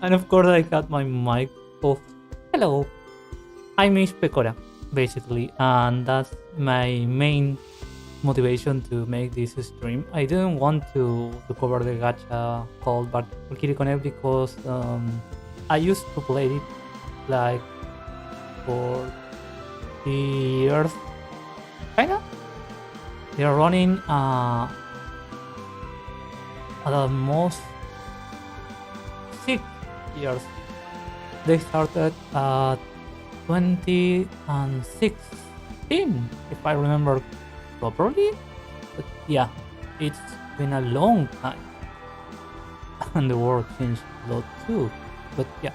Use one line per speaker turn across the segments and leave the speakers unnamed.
And of course, I got my mic off. Hello, I miss Pekora, basically, and that's my main motivation to make this stream. I didn't want to cover the gacha called Valkyrie Connect because I used to play it like for 3 years, kinda. They're running at the most 6 years. They started at 2016, if I remember properly. But yeah, it's been a long time, and the world changed a lot too. But yeah,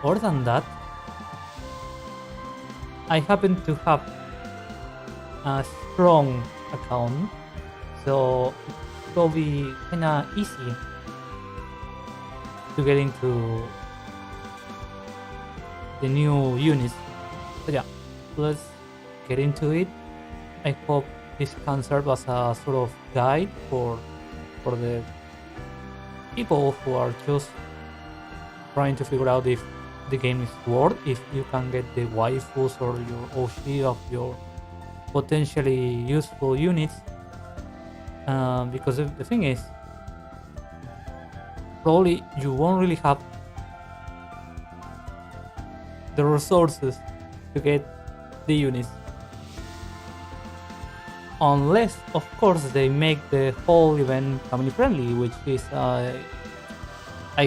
more than that, I happen to have a strong account, so it will be kinda easy to get into the new units. So yeah, let's get into it. I hope this can serve as a sort of guide for the people who are just trying to figure out if the game is worth, if you can get the waifus or your OC of your potentially useful units. Because the thing is, probably you won't really have the resources to get the units, unless of course they make the whole event family friendly, which is I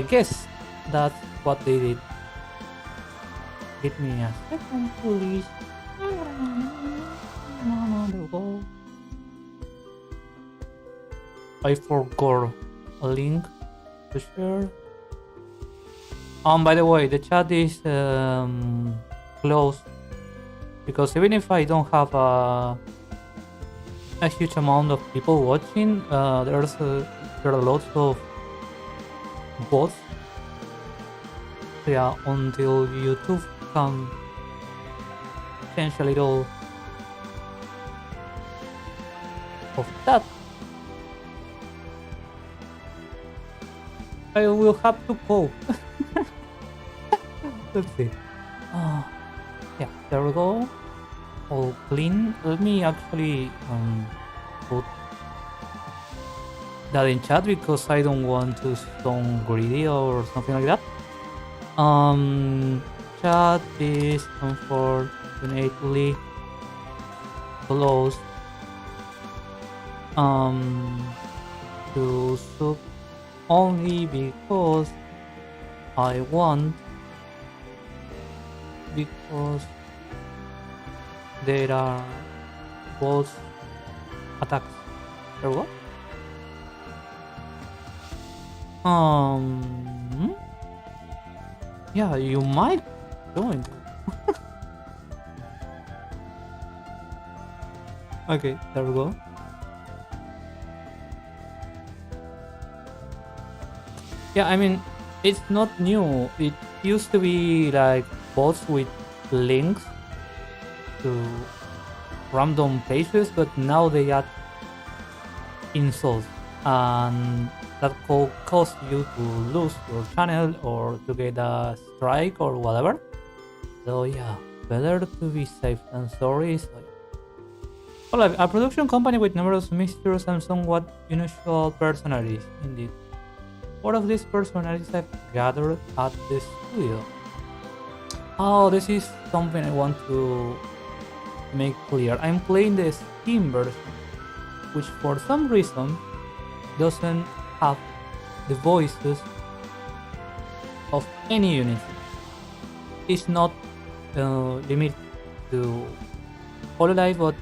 guess that's what they did. Give me a second, please. There we go. I forgot a link to share. By the way, the chat is closed because even if I don't have a huge amount of people watching, there are lots of bots. So yeah, until YouTube can change a little of that, I will have to cope. Let's see. Yeah, there we go. All clean. Let me actually put that in chat because I don't want to sound greedy or something like that. Chat is unfortunately closed to sub only because I want, because there are both attacks. There we go. Yeah, you might join. Okay, there we go. Yeah, I mean, it's not new. It used to be like bots with links to random pages, but now they add insults, and that could cause you to lose your channel or to get a strike or whatever. So yeah, better to be safe than sorry. So, Collab, a production company with numerous mixtures and somewhat unusual personalities, indeed. What of these personalities I've gathered at the studio? Oh, this is something I want to make clear. I'm playing the Steam version, which for some reason doesn't have the voices of any unit. It's not limited to Hololive, but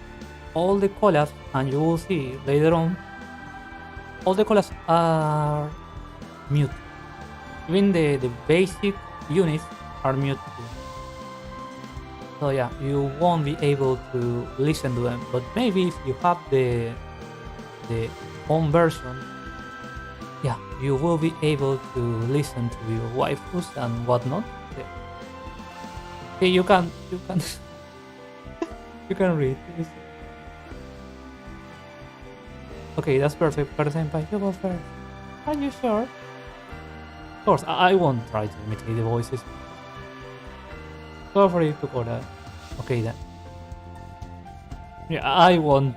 all the collabs, and you will see later on, all the collabs are mute. Even the basic units are mute too. So yeah, you won't be able to listen to them. But maybe if you have the home version, yeah, you will be able to listen to your waifus and whatnot. Yeah. Okay, you can you can read this. Okay, that's perfect. Senpai, you go first. Are you sure? Of course, I won't try to imitate the voices. Go for it, Pekora. Okay then. Yeah, I won't.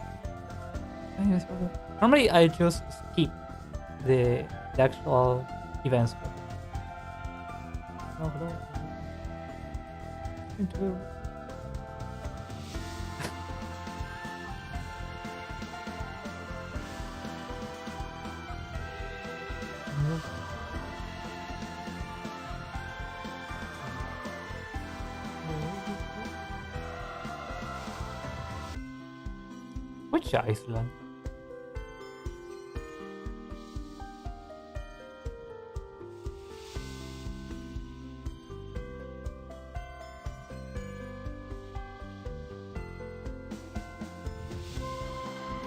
Normally, I just skip the actual events. Oh, hello. Into. Which Iceland?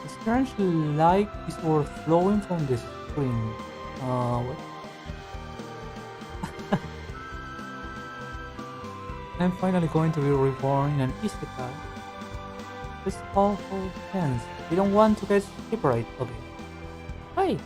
The strange light is overflowing from the screen. What? I'm finally going to be reborn in an isekai. This all holds hands. We don't want to get separate. Okay. Hi.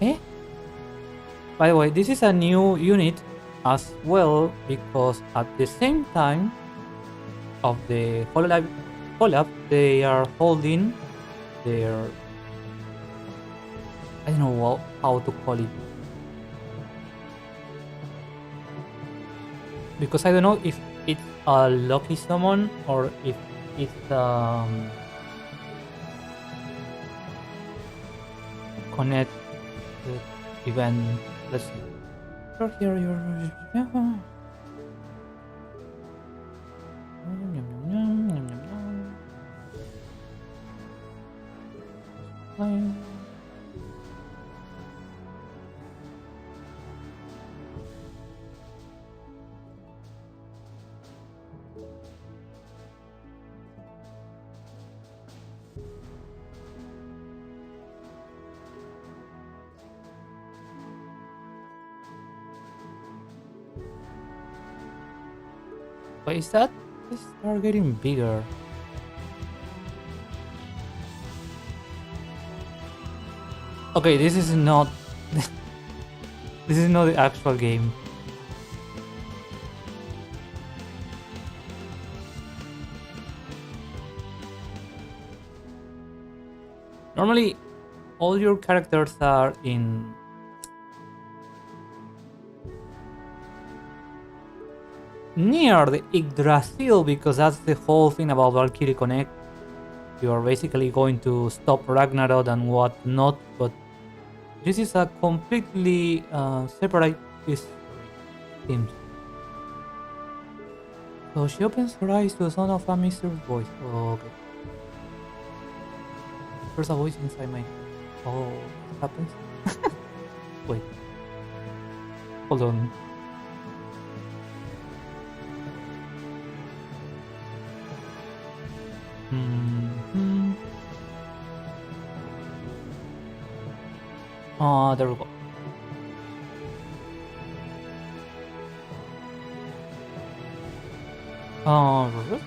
Eh? By the way, this is a new unit as well because at the same time of the Hololive collab, they are holding their, I don't know how to call it, because I don't know if it's a lucky summon or if it's connect the event. Let's see. You're here, you're Why is that? They start getting bigger. Okay, this is not this is not the actual game. Normally all your characters are in near the Yggdrasil, because that's the whole thing about Valkyrie Connect. You are basically going to stop Ragnarok and whatnot, but this is a completely separate history. Seems. So she opens her eyes to the sound of a mysterious voice. Oh, okay. There's a voice inside my head. Oh, what happens? Wait. Hold on. There we go. Really?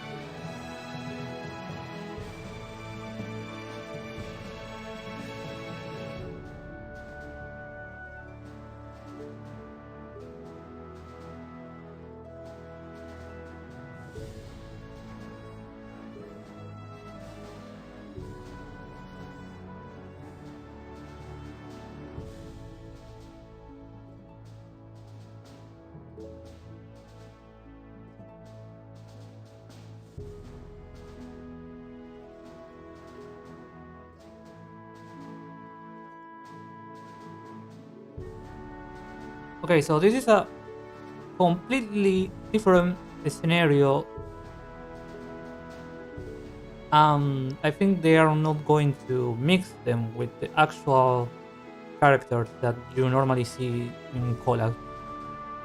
Okay, so this is a completely different scenario, I think they are not going to mix them with the actual characters that you normally see in Collab.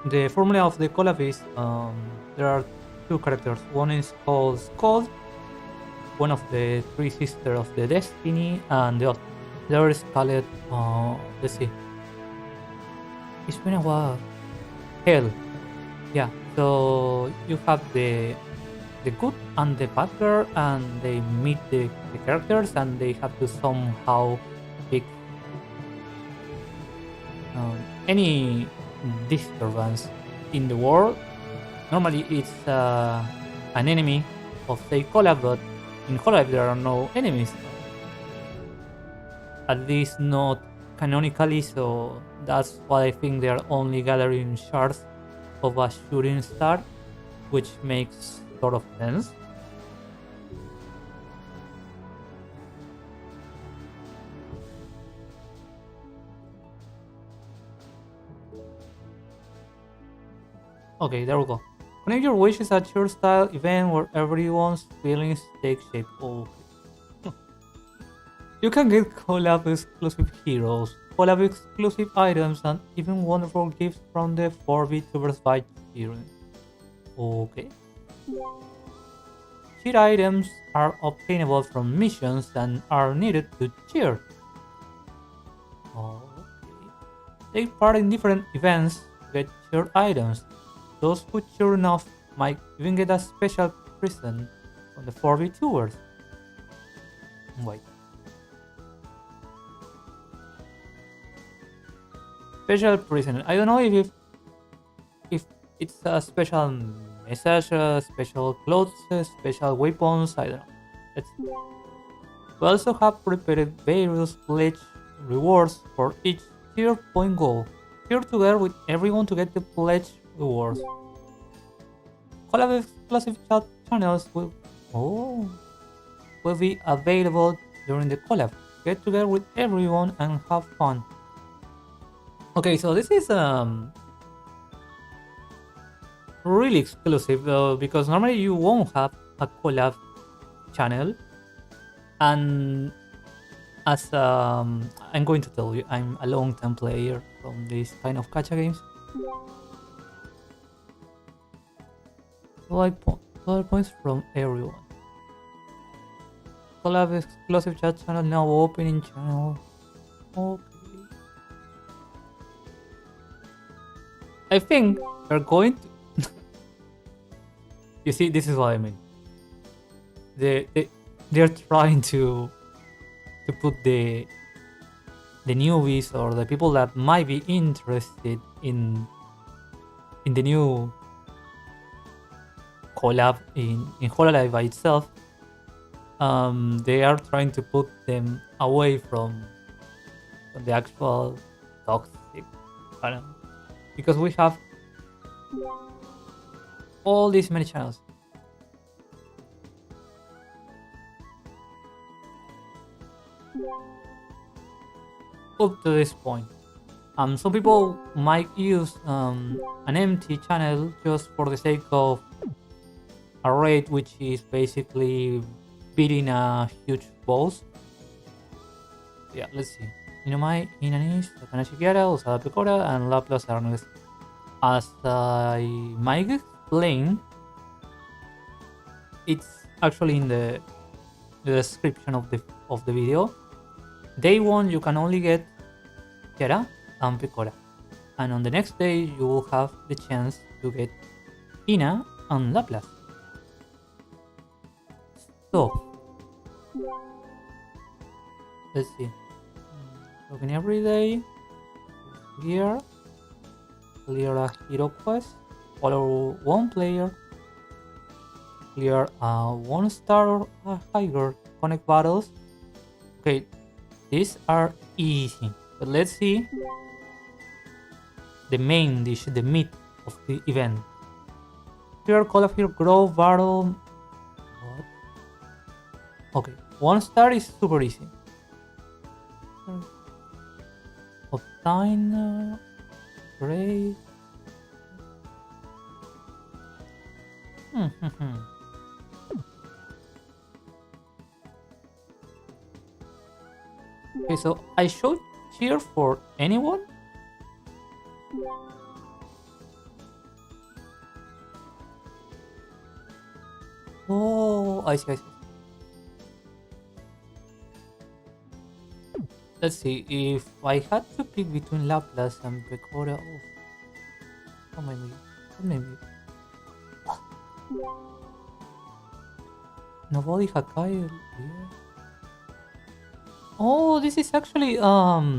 The formula of the Collab is there are two characters. One is called Skull, one of the three sisters of the Destiny, and the other is called, let's see, it's been a while. Hell. Yeah, so you have the good and the bad girl, and they meet the characters, and they have to somehow fix any disturbance in the world. Normally, it's an enemy of say Collab, but in Hololive there are no enemies, at least not canonically. So that's why I think they are only gathering shards of a shooting star, which makes sort of sense. Okay, there we go. Connect your wishes at your style event where everyone's feelings take shape. Okay. You can get collab exclusive heroes, collab exclusive items, and even wonderful gifts from the 4 Vtubers by Cheering. Okay. Cheer items are obtainable from missions and are needed to cheer. Okay. Take part in different events to get cheer items. Those who cheer enough might even get a special present from the 4 Vtubers. Wait. Special present. I don't know if it's a special message, special clothes, special weapons. I don't know. Let's see. We also have prepared various pledge rewards for each tier point goal. Here together with everyone to get the pledge rewards. Collab exclusive chat channels will be available during the collab. Get together with everyone and have fun. Okay, so this is really exclusive because normally you won't have a collab channel, and as I'm going to tell you, I'm a long-time player from this kind of gacha games. Like points from everyone. Collab exclusive chat channel now opening channel. Okay. I think they're going to. You see, this is what I mean. They're trying to put the newbies or the people that might be interested in the new collab in Hololive by itself. They are trying to put them away from the actual toxic channel, because we have all these many channels. Up to this point. Some people might use an empty channel just for the sake of a raid, which is basically beating a huge boss. Yeah, let's see. Inomai, Inanis, Takanashi Kiara, Usada Pekora, and Laplace Arnes. As I might explain, it's actually in the description of the video. Day 1 you can only get Kiara and Pekora, and on the next day you will have the chance to get Ina and Laplace. So let's see. Login every day. Gear. Clear a hero quest. Follow one player. Clear a 1-star or a higher. Connect battles. Okay, these are easy. But let's see the main dish, the meat of the event. Here, call of here, grow, battle. What? Okay, 1-star is super easy. Obtain great. Okay, so I should cheer for anyone? Oh, I see, I see. Let's see, if I had to pick between Laplace and Pekora, oh maybe. Nobody Hakai, yeah. Oh, this is actually alive.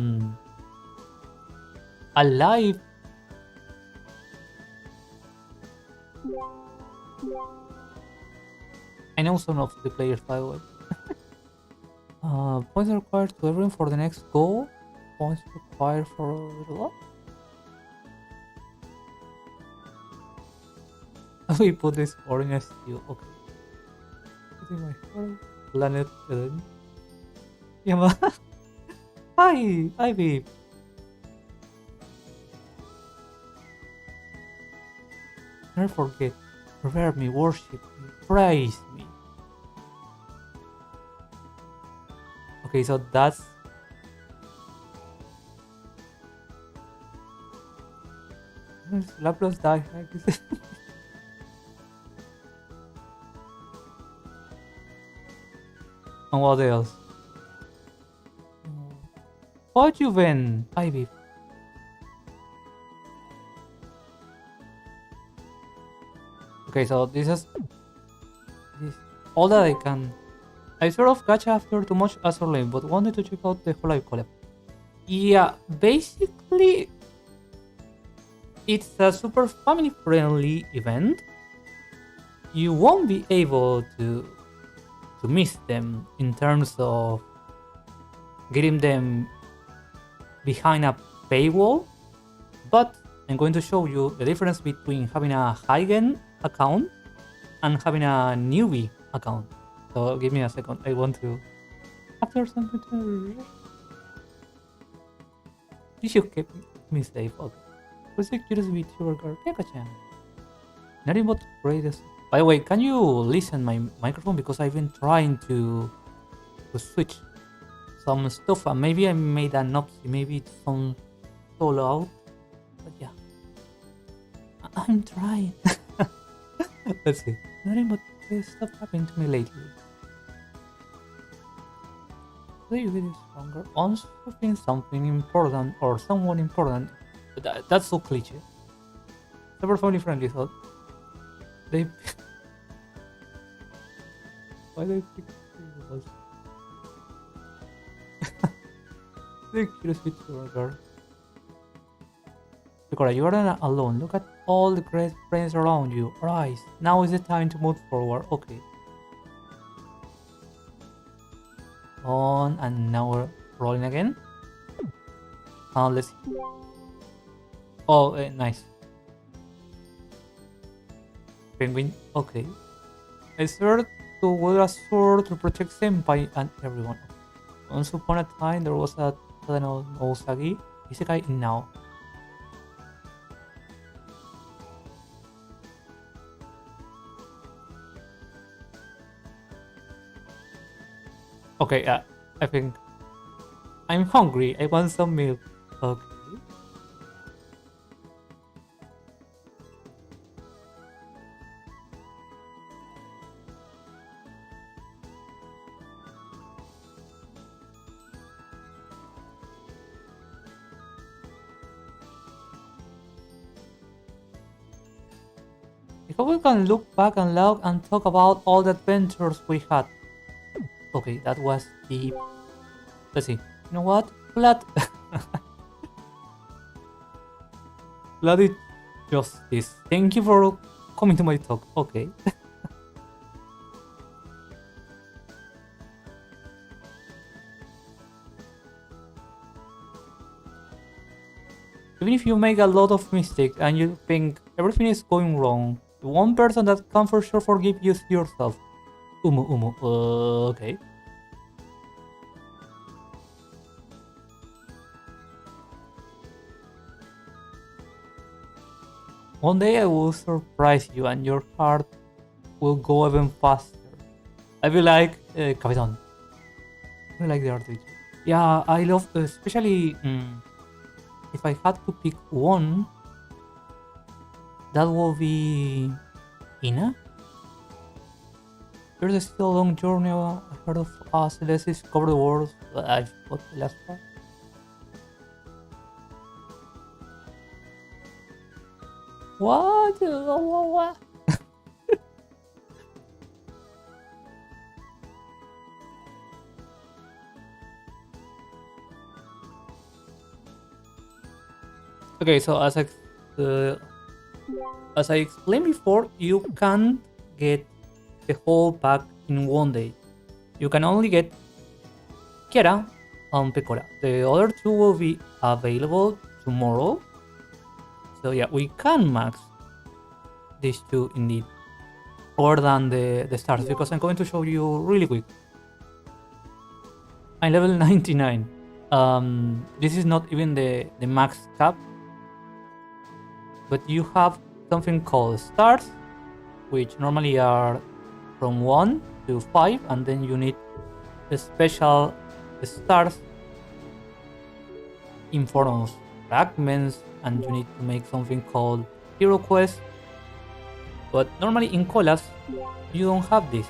I know some of the players, by the way. Points required to everyone for the next goal. Points required for what? We put this orange steel. Okay. Put in my heart. Planet Eden. Yeah, hi, Ivy. Never forget. Revere me, worship me, praise me. Okay, so that's Laplace die. And what else? What you win, Ivy? Okay, so this is all that I can. I sort of Gacha after too much Azure Lane, but wanted to check out the Hololive collab. Yeah, basically, it's a super family-friendly event. You won't be able to miss them in terms of getting them behind a paywall, but I'm going to show you the difference between having a Heigen account and having a Newbie account. So give me a second. I want to after something to. You should keep me safe. Okay. Who's the curious Vtuber girl? Pekora-chan. Nothing but greatest. By the way, can you listen my microphone because I've been trying to switch some stuff and maybe I made an upsie. Maybe it sounds so loud, but yeah, I'm trying. Let's see. Nothing but stuff happened to me lately. Do you feel stronger? Also feel something important or someone important. That's so cliche. Super family friendly thought. They why they pick us? The curious Vtuber. Pekora, you are not alone. Look at all the great friends around you. Rise. Now is the time to move forward. Okay. On and now we're rolling again. Let's see. Oh, nice. Penguin. Okay. I swear to wear a sword to protect Senpai and everyone. Once upon a time, there was a Usagi Isekai in now. Okay, I think I'm hungry. I want some milk. Okay. If we can look back and log and talk about all the adventures we had. Okay, that was deep. Let's see. You know what? Blood. Bloody justice. Thank you for coming to my talk. Okay. Even if you make a lot of mistakes and you think everything is going wrong, the one person that can for sure forgive you is yourself. Umu. Okay. One day I will surprise you and your heart will go even faster. I will like Capitan. I like the art teacher. Yeah, I love, especially if I had to pick one, that will be Ina. There's still a long journey ahead of us. Let's discover the world. I forgot the last part. What? What? Okay, so uh, as I explained before, you can't get the whole pack in one day. You can only get Kiara and Pekora. The other two will be available tomorrow. So yeah, we can max these two indeed. Other than the stars, because I'm going to show you really quick. I'm level 99. This is not even the max cap, but you have something called stars, which normally are from 1 to 5, and then you need the special stars in form of fragments, and you need to make something called hero quest. But normally in collabs, you don't have this,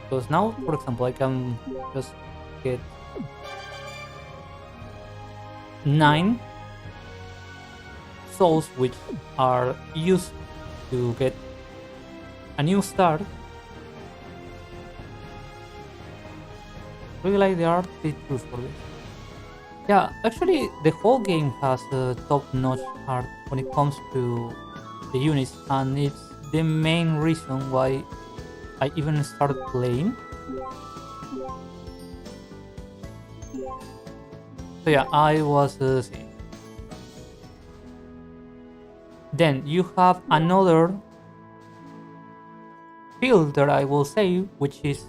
because now, for example, I can just get 9 souls, which are used to get a new star. Really like the art features for this. Yeah, actually, the whole game has a top-notch art when it comes to the units, and it's the main reason why I even started playing. So yeah, I was seeing. Then you have another filter, I will say, which is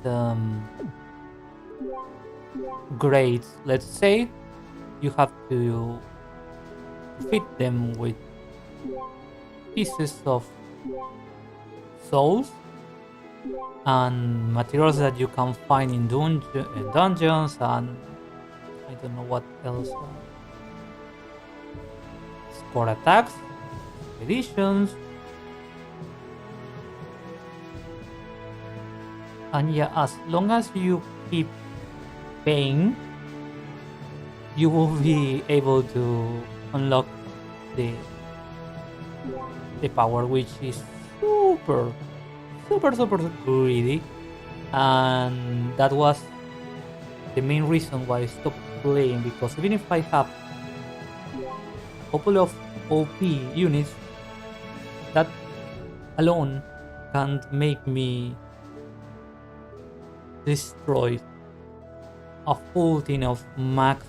grades. Let's say you have to fit them with pieces of souls and materials that you can find in dungeons, and I don't know what else. Score attacks, editions, and yeah, as long as you keep paying, you will be able to unlock the power, which is super greedy, and that was the main reason why I stopped playing, because even if I have a couple of OP units, that alone can't make me destroy a full team of max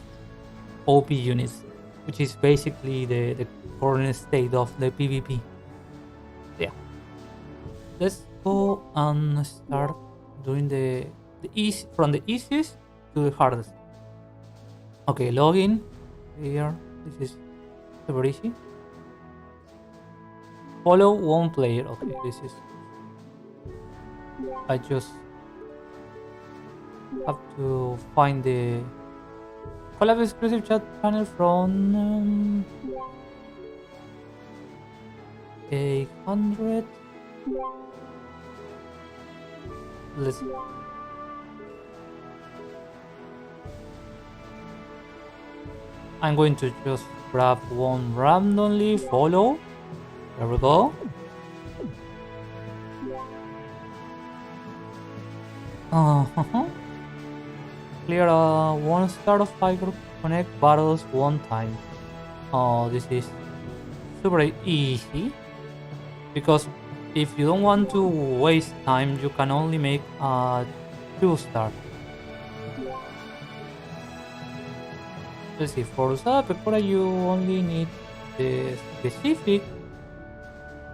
OP units, which is basically the current state of the PvP. Yeah. Let's go and start doing the easy, from the easiest to the hardest. Okay, login here. This is super easy. Follow one player. Okay, this is. I just have to find the Collab exclusive chat channel from 800. Let's see. I'm going to just grab one randomly, follow. There we go. Clear 1 star of 5 group connect battles 1 time. Oh, this is super easy, because if you don't want to waste time, you can only make a 2 star. Let's see, for Pekora you only need the specific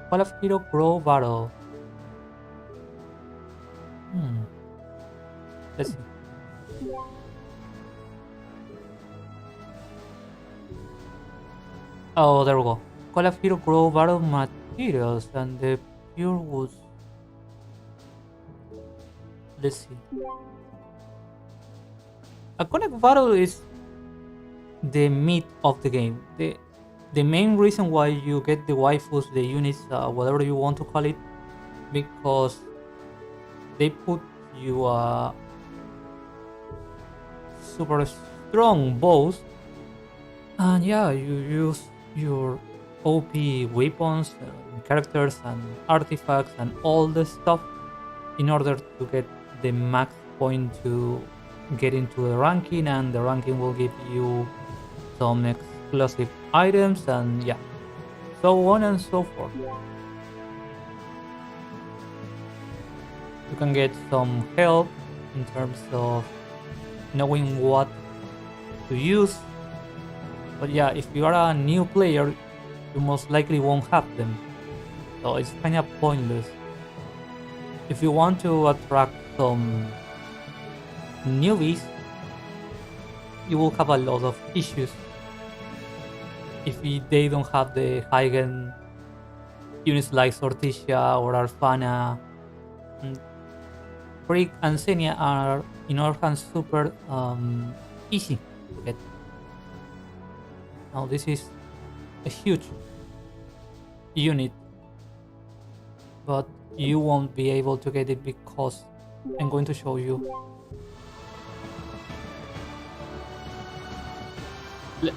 Collab Hero Pro battle. Let's see. Oh, there we go. Collab Hero Grow Battle Materials and the Pure Woods. Let's see. A Connect Battle is the meat of the game. The main reason why you get the waifus, the units, whatever you want to call it, because they put you super strong bows, and yeah, you use your OP weapons, characters, and artifacts, and all the stuff in order to get the max point to get into the ranking, and the ranking will give you some exclusive items, and yeah, so on and so forth. You can get some help in terms of knowing what to use, but yeah, if you are a new player, you most likely won't have them, so it's kind of pointless. If you want to attract some newbies, you will have a lot of issues if they don't have the high-end units like Sorticia or Arfana. Freak and Xenia are in our hands super easy to get. Now this is a huge unit, but you won't be able to get it because I'm going to show you.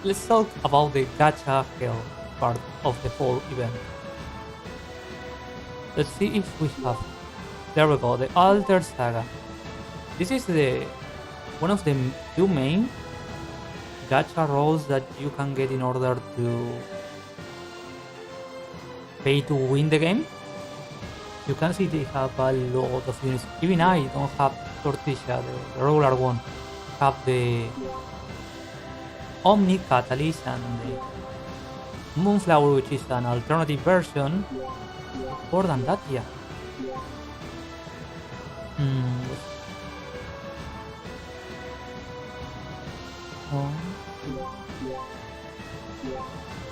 Let's talk about the Gacha hell part of the whole event. Let's see if we have. There we go, the Alter Saga. This is one of the two main Gacha roles that you can get in order to pay to win the game. You can see they have a lot of units. Even I don't have Torticia, the regular one. I have the Omni Catalyst and the Moonflower, which is an alternative version. More than that, yeah.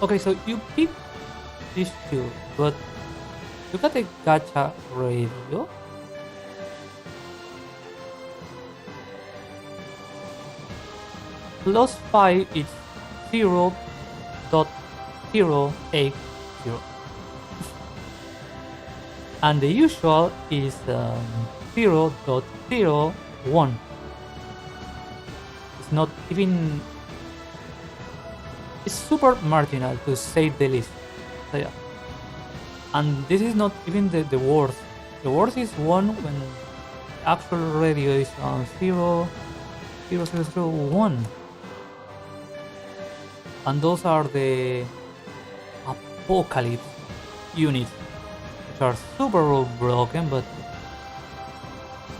Okay, so you pick these two, but look at the Gacha radio. +5 is 0.080. And the usual is 0.01. It's not even. It's super marginal, to say the least. So yeah. And this is not even the worst. The worst is one when the actual radio is on 0.001. And those are the Apocalypse units, which are super broken, but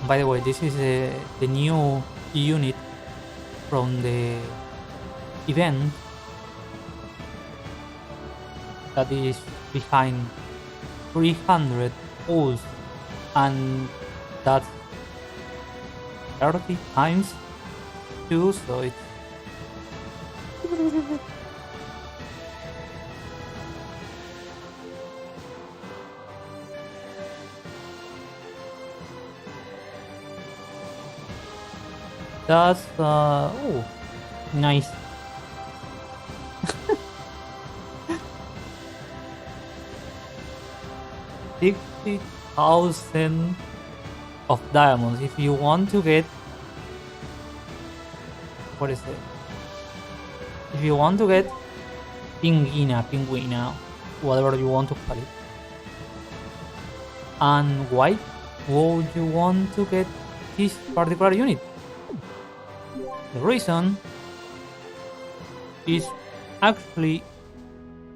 by the way, this is the new unit from the event that is behind 300 pulls, and that's 30 times 2, so it's that's oh, nice. $60,000 of diamonds. If you want to get, what is it? If you want to get Pinguina, whatever you want to call it. And why would you want to get this particular unit? The reason is actually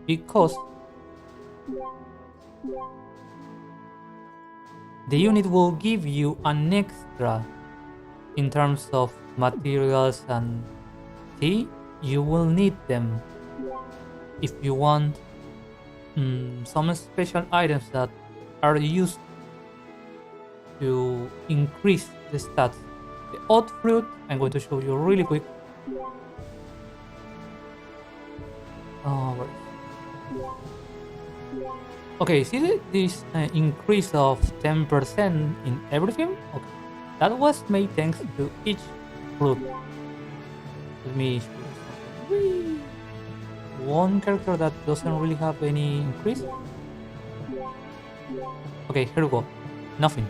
because the unit will give you an extra in terms of materials and tea. You will need them if you want some special items that are used to increase the stats. The odd fruit, I'm going to show you really quick. Okay, see this increase of 10% in everything? Okay, that was made thanks to each fruit. Let me show you something. Whee! One character that doesn't really have any increase. Okay, here we go. Nothing.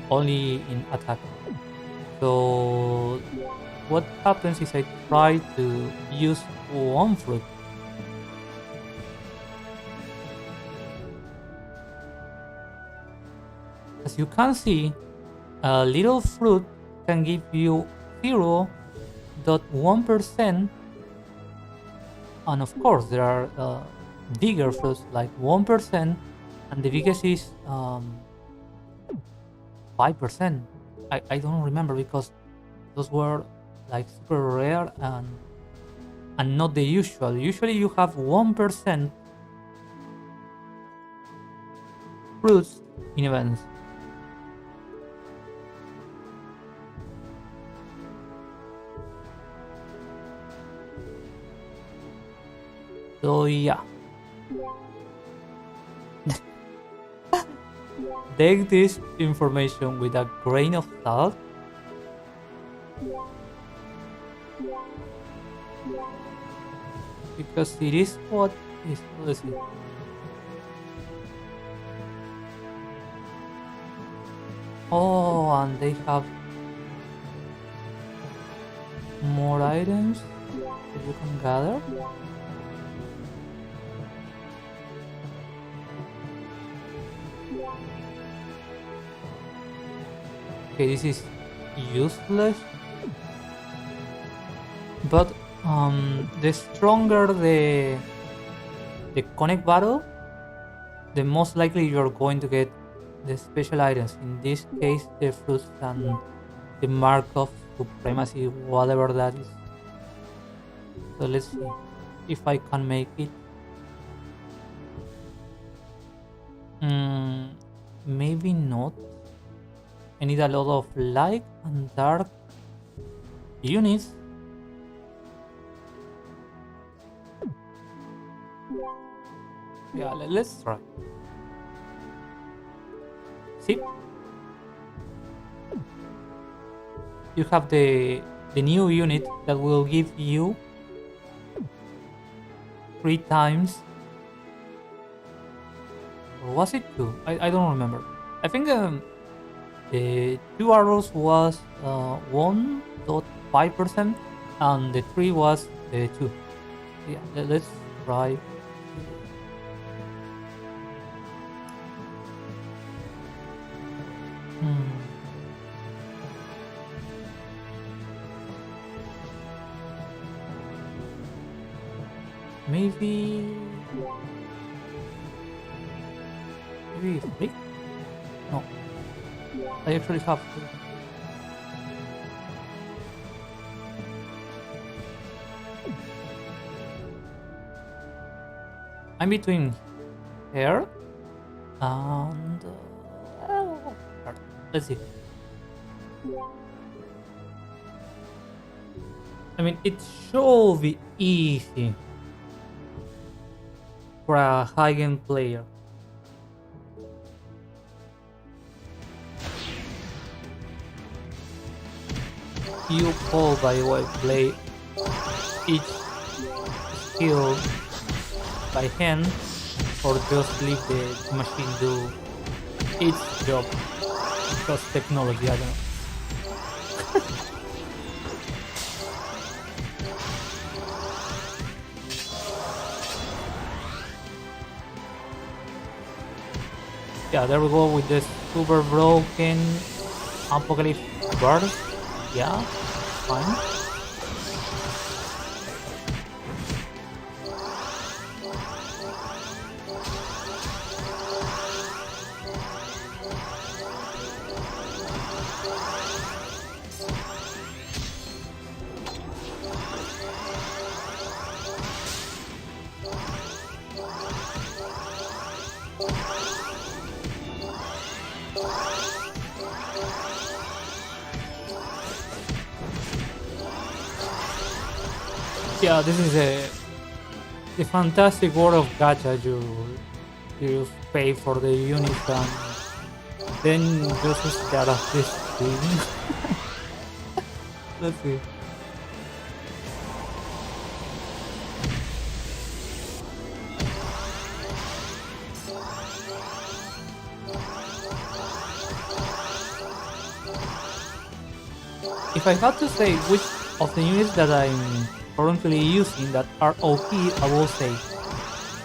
Only in attack. So what happens is I try to use one fruit. As you can see, a little fruit can give you 0.1%, and of course there are bigger fruits like 1%, and the biggest is 5%. I don't remember because those were like super rare and not the usual. Usually you have 1% fruits in events. So yeah. Take this information with a grain of salt. Because it is what is. Let's see. Oh, and they have more items that you can gather. Okay, this is useless, but the stronger the connect battle, the most likely you're going to get the special items. In this case, the fruits and the mark of supremacy, whatever that is. So let's see if I can make it. Maybe not. I need a lot of light and dark units. Yeah, let's try. See? You have the new unit that will give you 3 times. Or was it 2? I don't remember. I think the 2 arrows was 1.5% and the 3 was 2. Yeah, let's try. Maybe 3? No, I actually have to. I'm between here and let's see. I mean, it should be easy for a high-end player. You all, by the way, play each skill by hand or just leave the machine do its job because technology, I don't know. Yeah, there we go with this super broken apocalypse burst. Yeah, fine. Yeah, this is the fantastic world of Gacha. You pay for the unit and then just start off this thing. Let's see. if I had to say which of the units that I'm currently using that are OP, I will say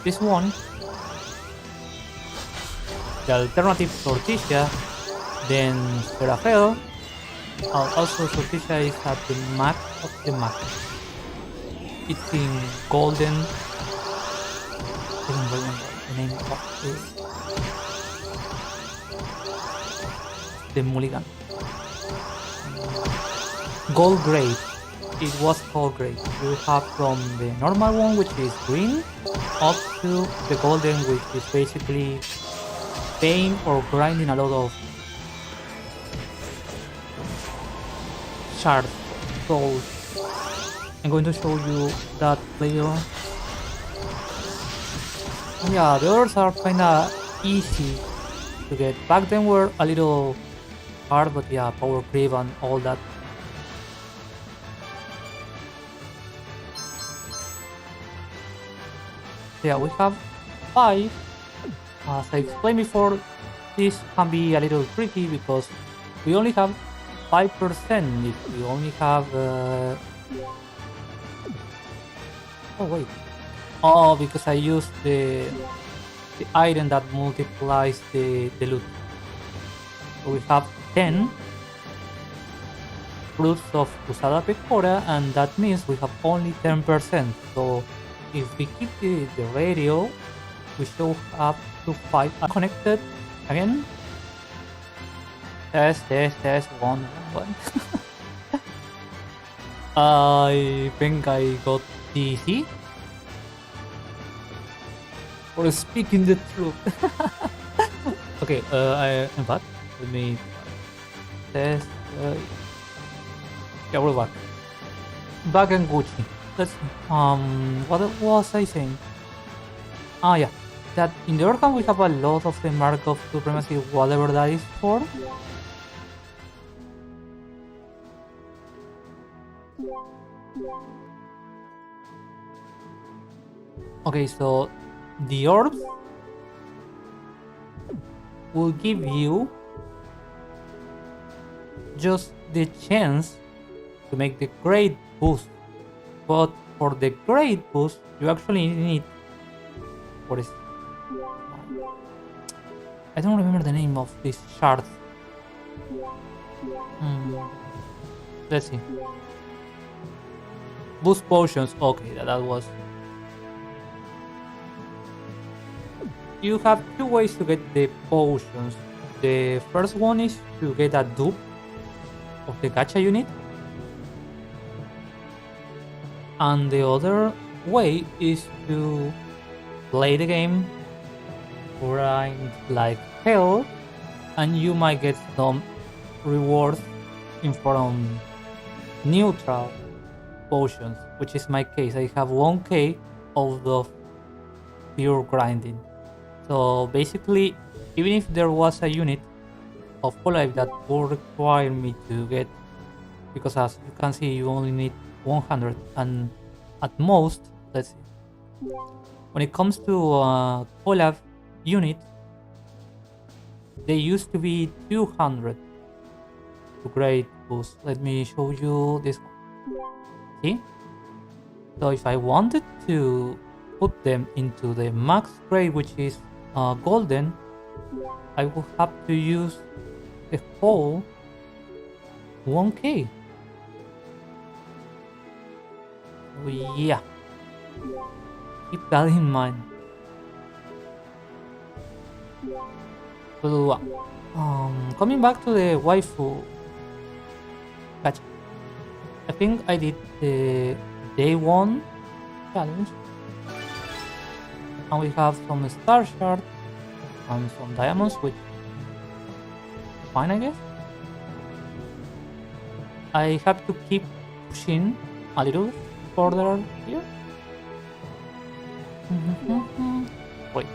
this one, the alternative Sorticia, then Serafel, also Sorticia is at the max of the max. It's in golden. I don't remember the name of the mulligan. Gold grade. It was gold grade. You have from the normal one, which is green, up to the golden, which is basically paying or grinding a lot of chars. So I'm going to show you that later on. Yeah, the others are kinda easy to get. Back then were a little hard, but yeah, power creep and all that. Yeah, we have 5. As I explained before, this can be a little tricky because we only have 5%. If we only have... Oh, wait. Oh, because I used the item that multiplies the loot. So we have 10 fruits of Usada Pekora, and that means we have only 10%. So if we keep the radio, we should have to 5 connected again. Test, 1, 1. I think I got DC. For speaking the truth. Okay, I'm back. Let me test. Yeah, we're back. Back and Gucci. Let's what was I saying? Ah, yeah. That in the other hand we have a lot of the mark of supremacy, whatever that is for. Okay, so the orbs will give you just the chance to make the grade boost, but for the grade boost you actually need, what is, I don't remember the name of this chart. Let's see. Boost potions. Okay, that was. You have 2 ways to get the potions. The first one is to get a dupe of the gacha unit, and the other way is to play the game, grind like hell, and you might get some rewards in from neutral potions, which is my case. I have 1k of the pure grinding. So basically, even if there was a unit of Hololive that would require me to get, because as you can see, you only need 100, and at most, let's see, when it comes to Collab unit, they used to be 200 to grade boost. Let me show you this one. See? So if I wanted to put them into the max grade, which is golden, I will have to use the whole 1k. So yeah, keep that in mind. So, coming back to the waifu gacha, I think I did the day 1 challenge, and we have some star shard and some diamonds, which is fine, I guess. I have to keep pushing a little further here. Wait.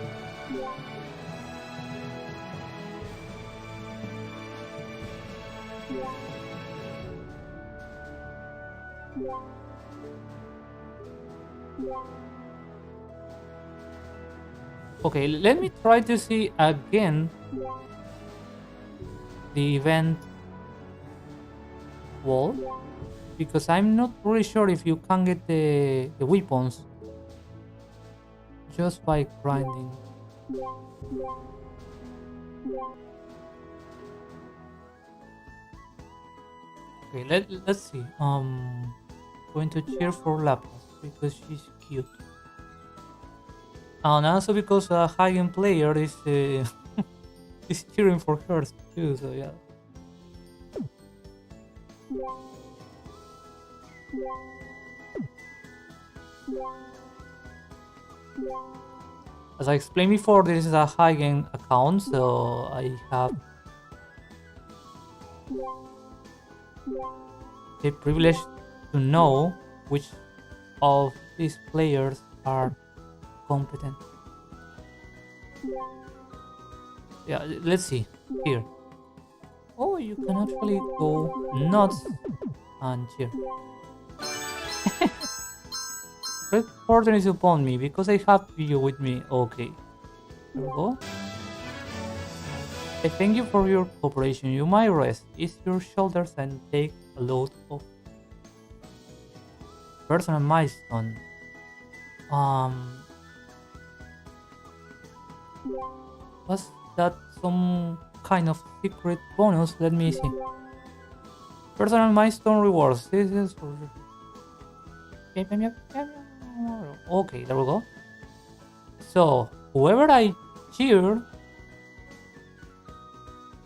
Okay, let me try to see again the event wall, because I'm not really sure if you can get the weapons just by grinding. Okay, let's see. Going to cheer for Lapras because she's cute. And also because a high-end player is is cheering for her too. So yeah. As I explained before, this is a high-end account, so I have the privilege to know which of these players are competent. Yeah, let's see here. Oh, you can actually go nuts and cheer. Red Fortune is upon me because I have you with me. Okay, there we go. I thank you for your cooperation. You might rest, ease your shoulders, and take a load of personal milestone. Was that some kind of secret bonus? Let me see. Personal milestone rewards. This is for... Okay, there we go. So, whoever I cheered,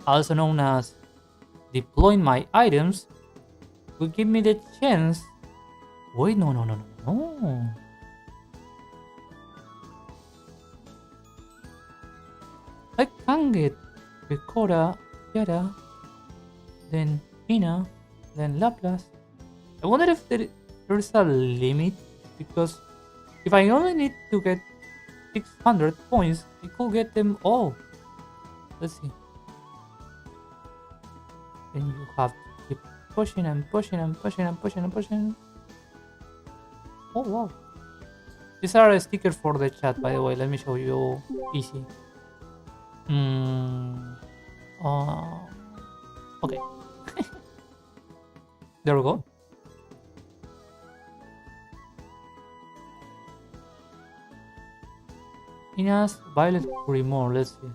also known as deploying my items, will give me the chance... Wait, no. I can get Pekora, Kiara, then Ina, then Laplace. I wonder if there is a limit, because if I only need to get 600 points, I could get them all. Let's see. Then you have to keep pushing and pushing and pushing and pushing and pushing. Oh wow. These are a sticker for the chat, by the way. Let me show you easy. Okay. There we go. Ina's Violet Grimoire, let's see.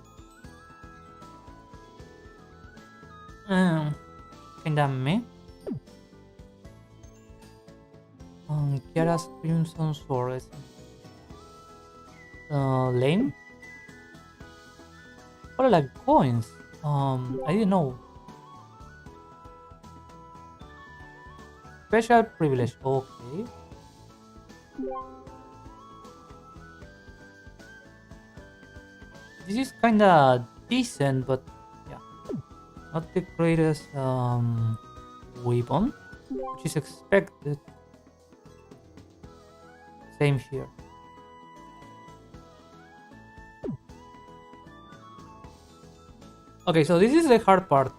Kinda meh. Kiara's Crimson Sword, let's see. Lame. Hololive coins. I didn't know. Special privilege. Okay. This is kinda decent, but yeah, not the greatest weapon, which is expected. Same here. Okay, so this is the hard part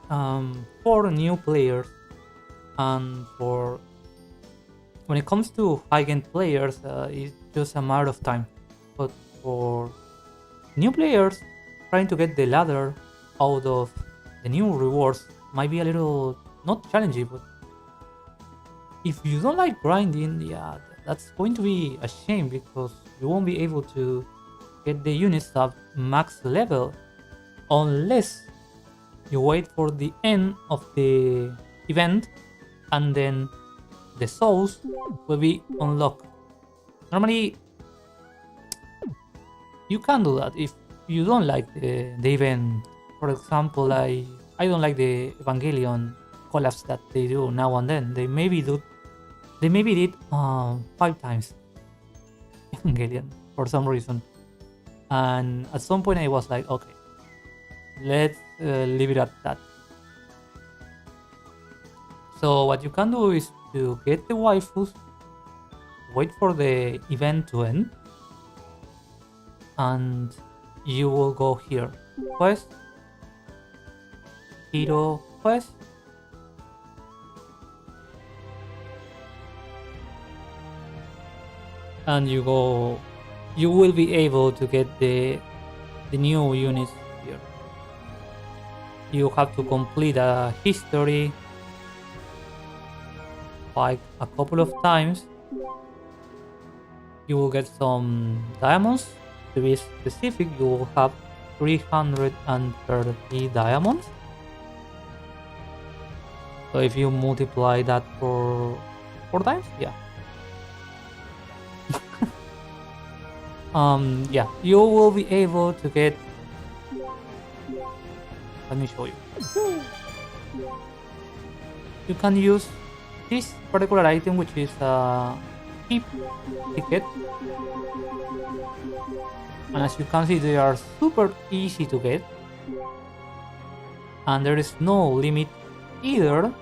for new players, and for when it comes to high-end players, it's just a matter of time. But for new players, trying to get the ladder out of the new rewards might be a little not challenging, but if you don't like grinding, yeah, that's going to be a shame, because you won't be able to get the units at max level unless you wait for the end of the event, and then the souls will be unlocked. Normally, you can do that if you don't like the event. For example, I don't like the Evangelion collabs that they do now and then. They maybe did 5 times Evangelion for some reason, and at some point I was like, okay, let's leave it at that. So what you can do is to get the waifus, wait for the event to end, and you will go here. Quest, hero quest, and you will be able to get the new units here. You have to complete a history spike a couple of times, you will get some diamonds. To be specific, you will have 330 diamonds. So if you multiply that for 4 times, yeah. Yeah, you will be able to get. Let me show you. You can use this particular item, which is a keep ticket, and as you can see, they are super easy to get, and there is no limit either.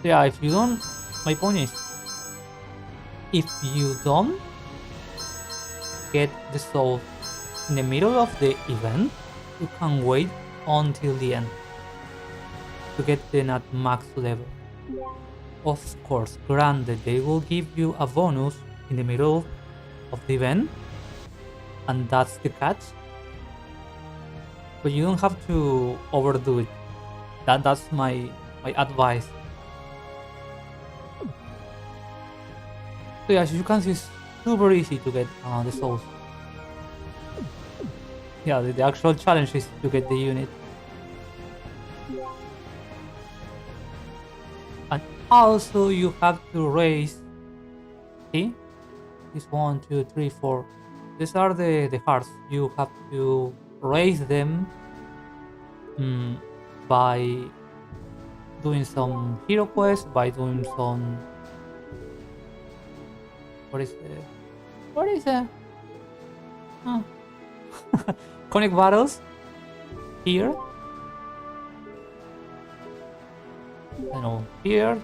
Yeah, if you don't, my point is, if you don't get the soul in the middle of the event, you can wait until the end to get them at max level. Of course, granted, they will give you a bonus in the middle of the event, and that's the catch. But you don't have to overdo it. That's my advice. So yeah, as you can see, it's super easy to get the souls. Yeah, the actual challenge is to get the unit. And also you have to raise, see? This 1, 2, 3, 4. These are the hearts. You have to raise them by doing some hero quests, by doing some... What is it? Huh. Conic battles here. Here.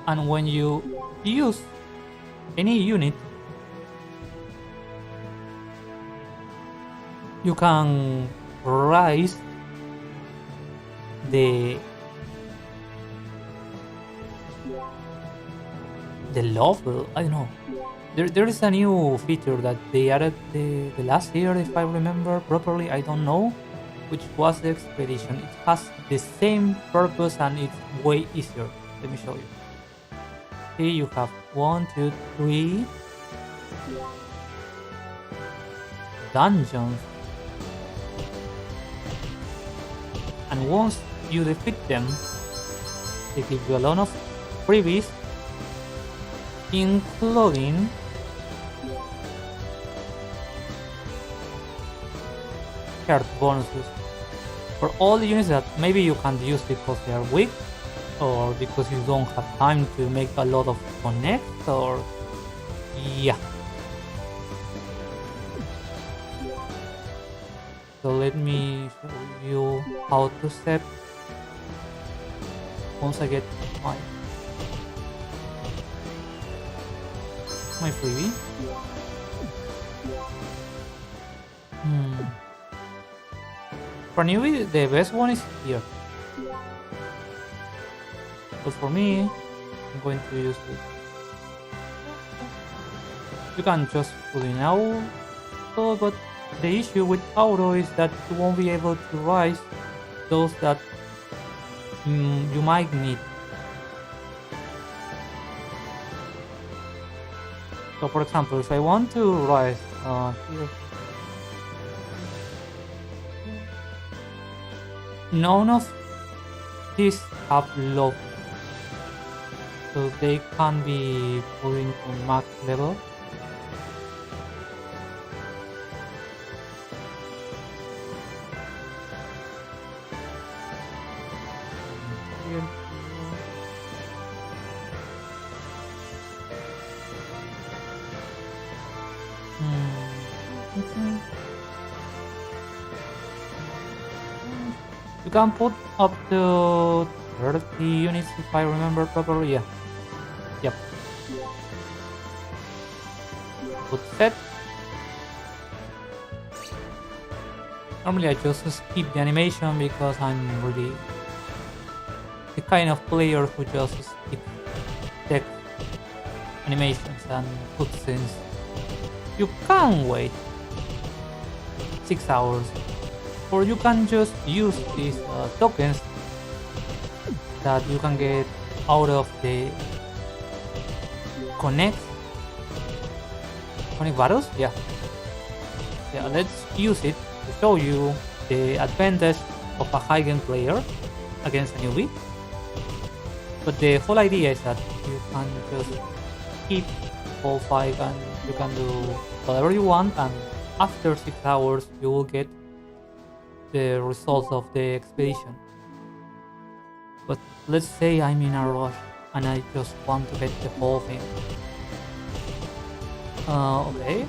And when you use any unit, you can rise the level. I don't know. There is a new feature that they added the last year, if I remember properly. I don't know which was the expedition. It has the same purpose and it's way easier. Let me show you. Here you have 1, 2, 3 dungeons, and once you defeat them, they give you a lot of freebies, including heart bonuses for all the units that maybe you can't use because they are weak, or because you don't have time to make a lot of connects, or yeah. So let me show you how to set once I get my freebie. For newbie, the best one is here. But for me, I'm going to use this. You can just put in auto, but the issue with auto is that you won't be able to rise those that you might need. So for example, if I want to rise here, none of these have low, so they can be put into max level. You can put up to 30 units if I remember properly. Yeah. Yep. Put set. Normally I just skip the animation because I'm really the kind of player who just skip text animations and cutscenes. You can wait 6 hours, or you can just use these tokens that you can get out of the connect battles. Yeah, let's use it to show you the advantage of a high game player against a newbie. But the whole idea is that you can just keep whole fight and you can do whatever you want, and after 6 hours you will get the results of the expedition. But let's say I'm in a rush and I just want to get the whole thing. Okay.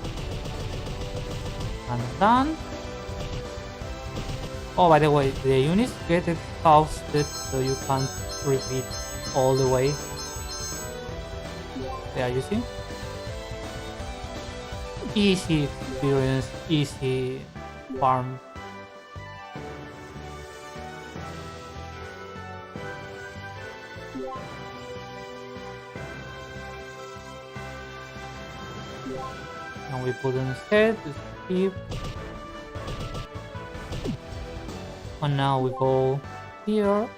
Understand. Oh, by the way, the units get exhausted, so you can't repeat all the way. Yeah, you see? Easy experience, easy farm. And we put instead to skip. And now we go here.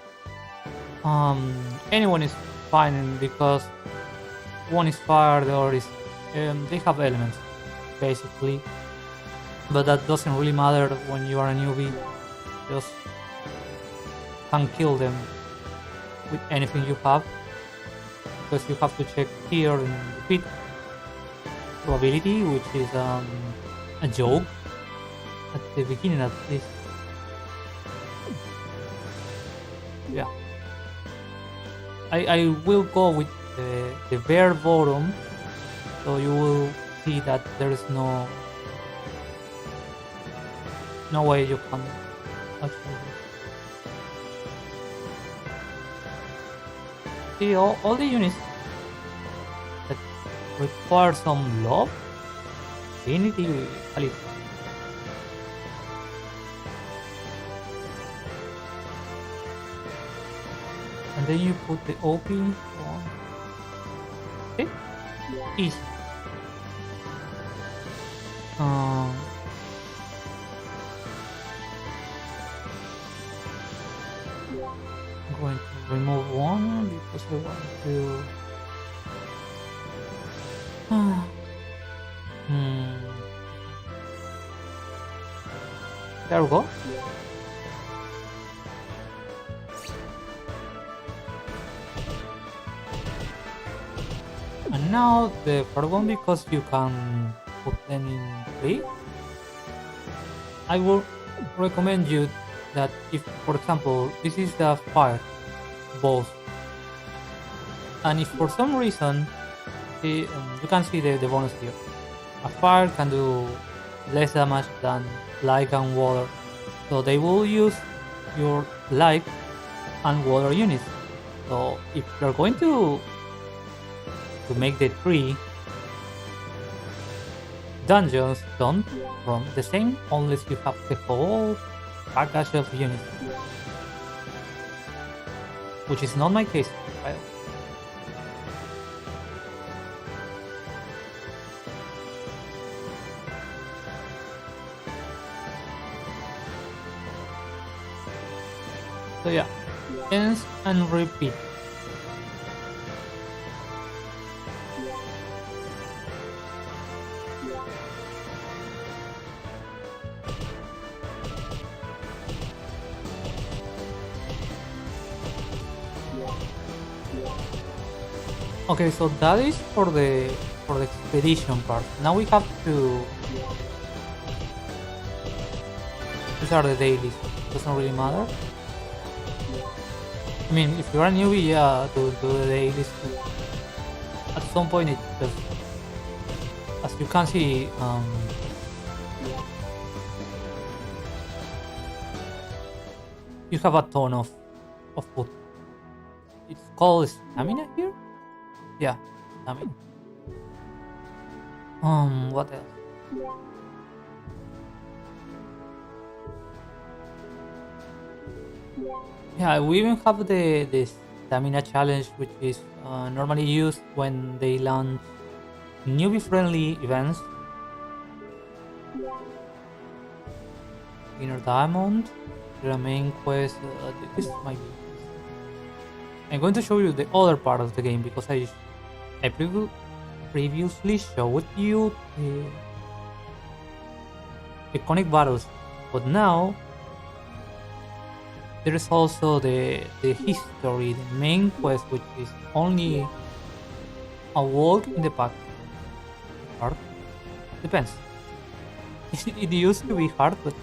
Anyone is fine because one is fire, the other is they have elements basically, but that doesn't really matter when you are a newbie. Just can kill them with anything you have, because you have to check here in defeat probability, which is a joke at the beginning at least. Yeah, I will go with the bare bottom, so you will see that there is no way you can actually see all the units that require some love. Dignity, quality. And then you put the OP on. Okay? Easy. I'm going to remove one because I want to. There we go. And now the third one, because you can put them in play, I will recommend you that if, for example, this is the fire boss, and if for some reason you can see the bonus here, a fire can do less damage than light and water, so they will use your light and water units. So if you're going to make the 3 dungeons, don't run the same unless you have the whole package of units, which is not my case. So yeah, rinse and repeat. Okay, so that is for the expedition part. Now we have to. These are the dailies. Doesn't really matter. I mean, if you're a newbie, yeah, do the dailies. At some point, it just, as you can see, you have a ton of food. It's called stamina here. Yeah, stamina. What else? Yeah, we even have the stamina challenge, which is normally used when they launch newbie-friendly events. Inner diamond, the main quest. This might be. I'm going to show you the other part of the game because I previously showed you the iconic battles, but now there is also the history, the main quest, which is only a walk in the park. Hard? Depends. It used to be hard, but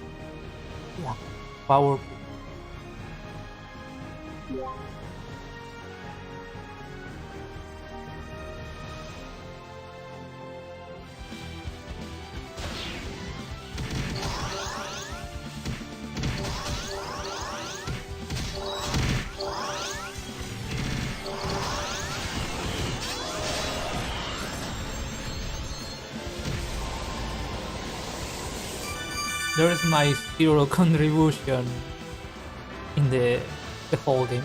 yeah, powerful. There is my zero contribution in the whole game.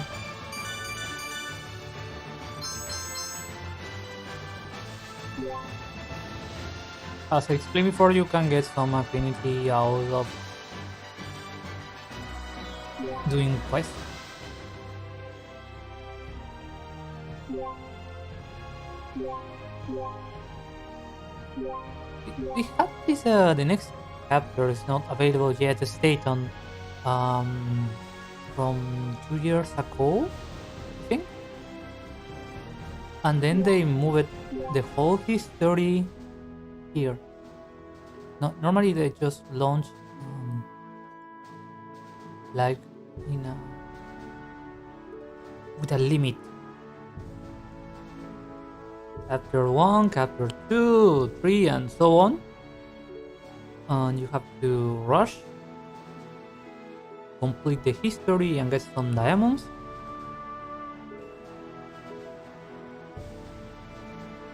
As I explained before, you can get some affinity out of doing quests. We have this, the next chapter is not available yet, the state on from 2 years ago, I think. And then they moved the whole history here. No, normally they just launch like in a with a limit. Chapter 1, chapter 2, 3, and so on. And you have to rush, complete the history, and get some diamonds.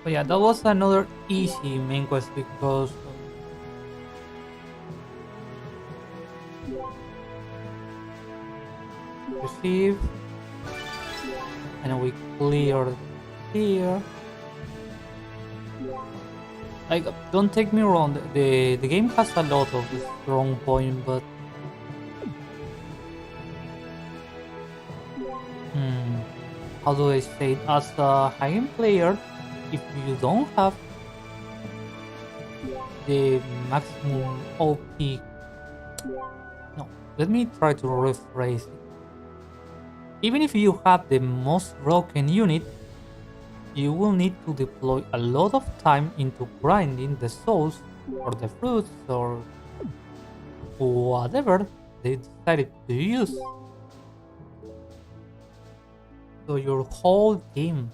But yeah, that was another easy main quest because receive, and we cleared here. Like, don't take me wrong, the game has a lot of strong points, but how do I say it? As a high-end player, if you don't have the maximum OP, no, let me try to rephrase it. Even if you have the most broken unit, you will need to deploy a lot of time into grinding the souls or the fruits or whatever they decided to use. So your whole game,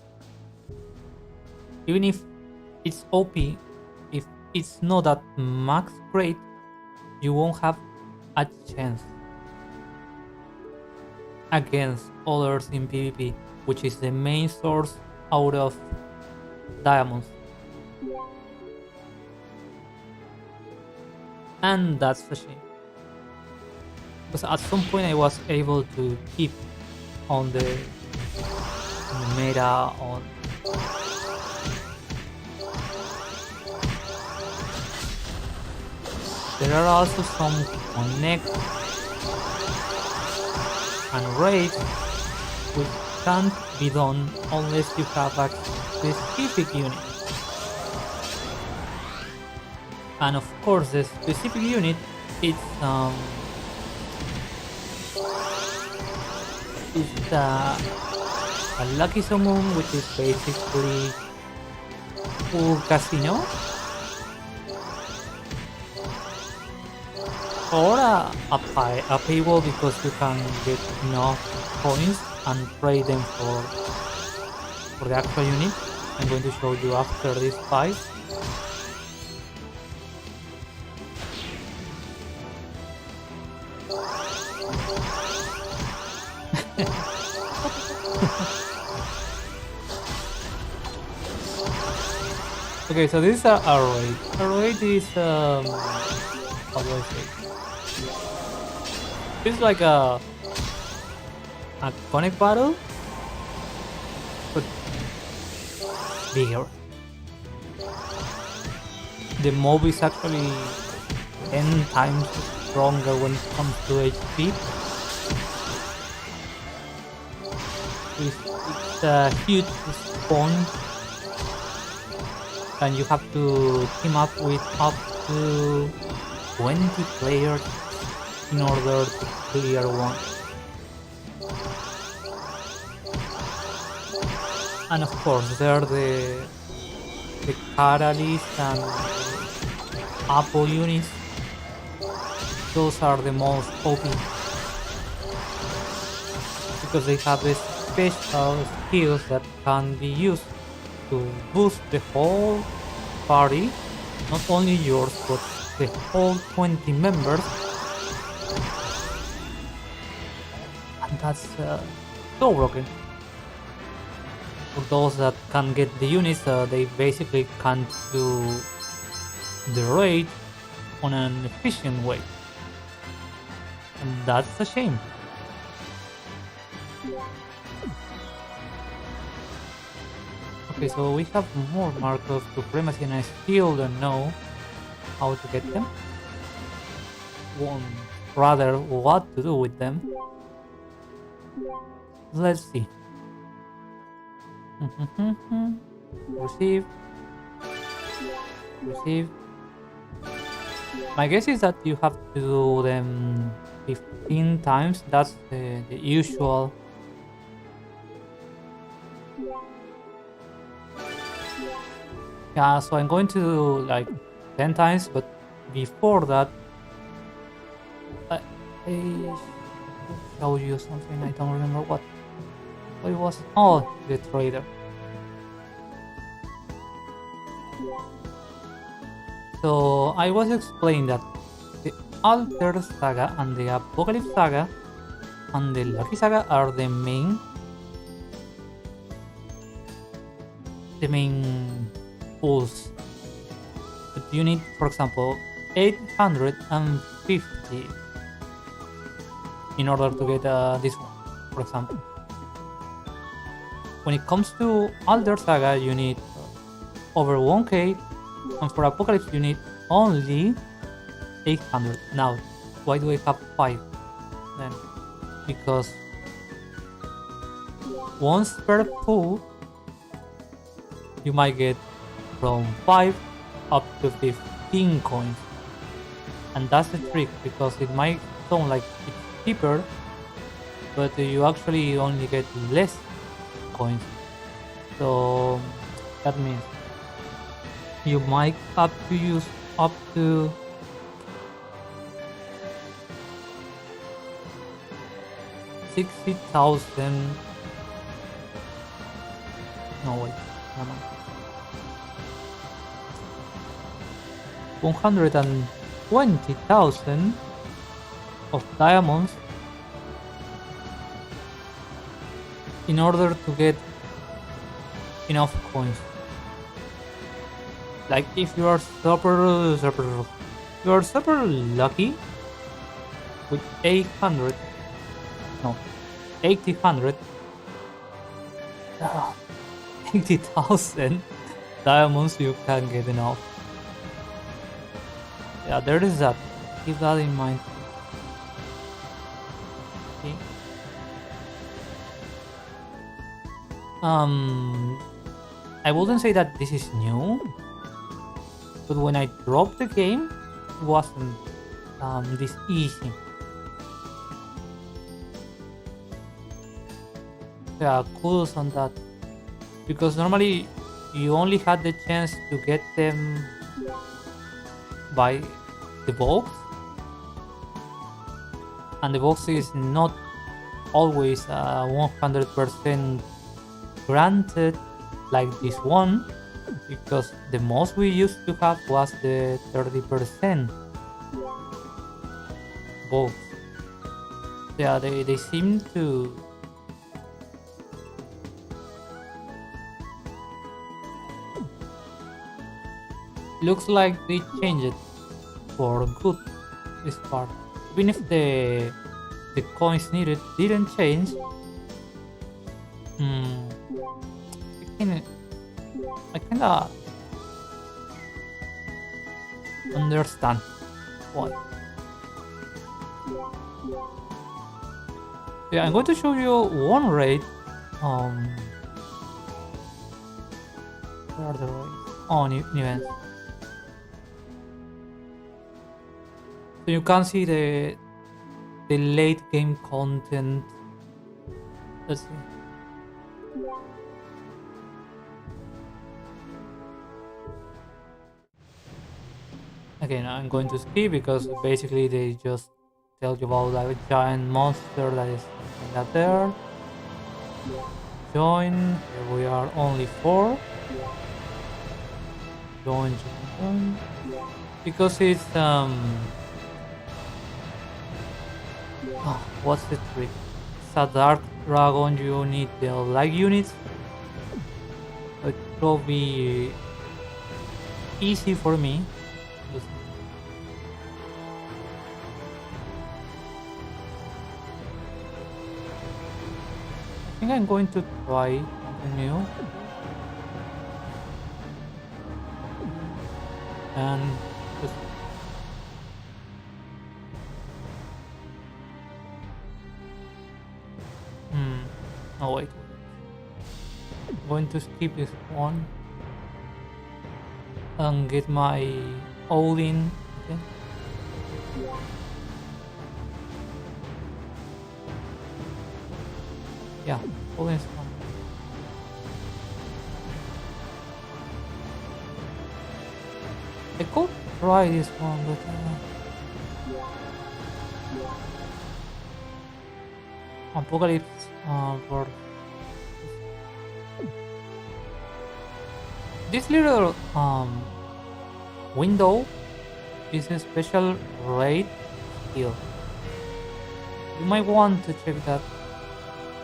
even if it's OP, if it's not at max grade, you won't have a chance against others in PvP, which is the main source out of diamonds. And that's a shame. Because at some point I was able to keep on the meta on there are also some connect and raids which can't be done unless you have a specific unit. And of course the specific unit it's a lucky summon, which is basically full casino, or a paywall because you can get enough coins and trade them for the actual unit. I'm going to show you after this fight. Okay, so this is a raid. A raid is how do I say? It's like a connect battle, but bigger. The mob is actually 10 times stronger when it comes to HP. a huge sponge, and you have to team up with up to 20 players in order to clear one. And of course, there are the catalyst and Apple units. Those are the most OP because they have the special skills that can be used to boost the whole party, not only yours but the whole 20 members, and that's so broken. For those that can get the units, they basically can't do the raid on an efficient way, and that's a shame. Okay, so we have more mark of supremacy and I still don't know how to get them. Rather, what to do with them. Let's see. Receive. Receive. My guess is that you have to do them 15 times. That's the usual. Yeah, so I'm going to do like 10 times, but before that, I show you something. I don't remember what it was. Oh, the trader. So I was explaining that the Alter Saga and the Apocalypse Saga and the Lucky Saga are the main pools. But you need, for example, 850 in order to get this one, for example. When it comes to Alter Saga, you need over 1k, and for Apocalypse you need only 800. Now, why do I have 5 then? Because once per pool you might get from 5 up to 15 coins, and that's the trick, because it might sound like it's cheaper, but you actually only get less coins. So that means you might have to use up to 60,000. No, wait, no, no. 120,000 of diamonds in order to get enough coins. Like if you are super lucky with 800, no, 800, 80,000 diamonds, you can get enough. Yeah, there is that. Keep that in mind. Okay. I wouldn't say that this is new, but when I dropped the game, it wasn't this easy. Yeah, kudos on that, because normally you only had the chance to get them by the box, and the box is not always 100% granted like this one, because the most we used to have was the 30% box. Yeah, they seem to looks like they changed it for good this part. Even if the coins needed didn't change, I kinda understand why. Yeah, I'm going to show you one raid are the raids? Oh, new events. So you can see the late game content. Let's see. Again, I'm going to skip because basically they just tell you about like a giant monster that is in that there. Join. Here we are only 4. Join. Because it's what's the trick? It's a dark dragon. You need the light units. It will be easy for me. I think I'm going to try something new. And just oh wait. I'm going to skip this one and get my all in. Okay. Yeah, all in is fine. I could try this one, but Apocalypse for this little window is a special raid skill. You might want to check that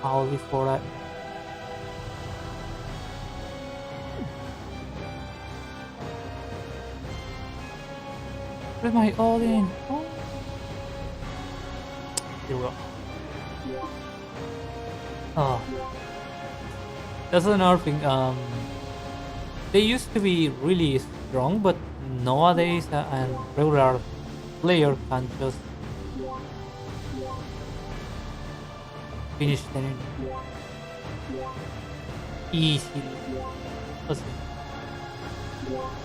out before I. Where's my all in? Oh. Here we go. Oh, that's another thing. They used to be really strong, but nowadays a regular player can just finish them easily. Let's see.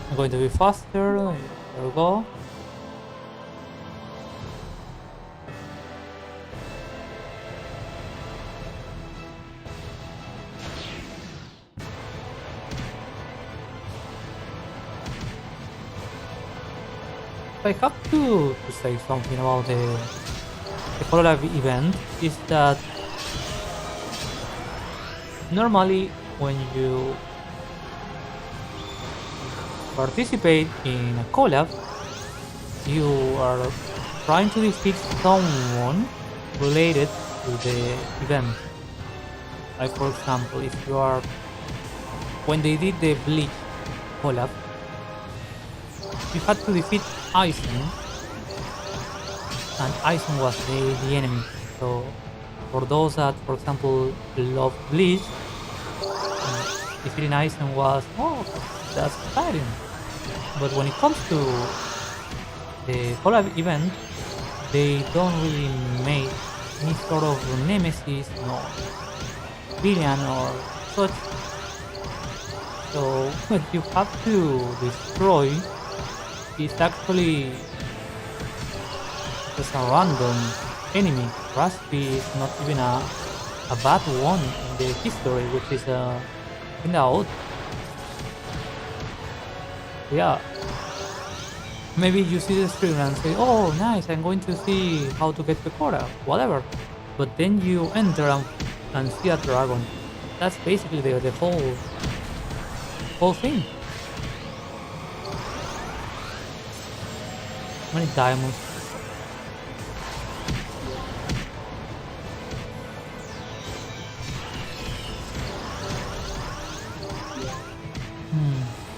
I'm going to be faster. There we go. I have to say something about the Collab event is that normally when you participate in a collab, you are trying to defeat someone related to the event. Like for example, if you are when they did the Bleach collab, you had to defeat Aizen, and Aizen was the enemy. So for those that, for example, love Bleach, defeating Aizen was, oh, that's exciting. But when it comes to the collab event, they don't really make any sort of nemesis, no villain or such. So what you have to destroy is actually just a random enemy. Raspi is not even a bad one in the history, which is in out. Yeah. Maybe you see the stream and say, oh nice, I'm going to see how to get Pekora, whatever. But then you enter and see a dragon. That's basically the whole thing. How many diamonds?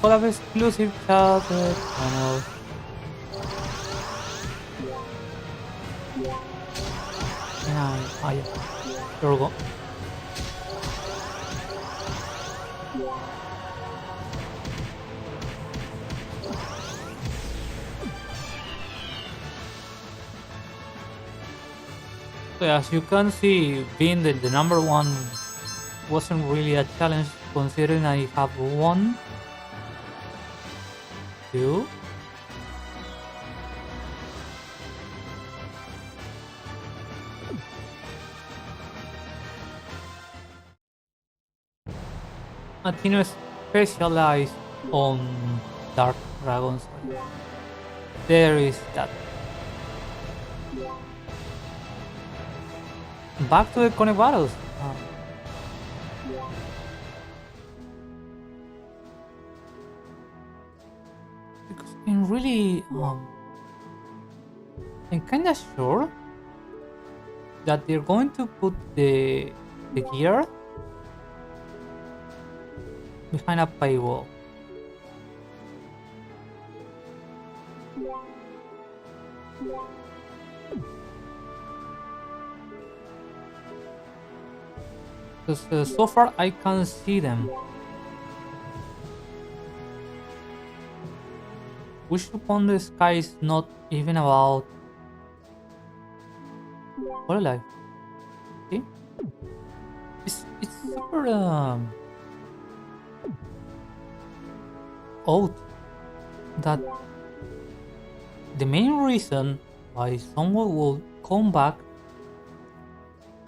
Collab exclusive chat channel. Yeah, here we go. So as you can see, being the number one wasn't really a challenge considering I have won 2. Latino specialized on dark dragons. There is that. Back to the connect battles. Because I'm really I'm kinda sure that they're going to put the gear behind a paywall. Because so far I can't see them. Wish Upon the Sky is not even about Hololive. See? It's super odd that the main reason why someone will come back,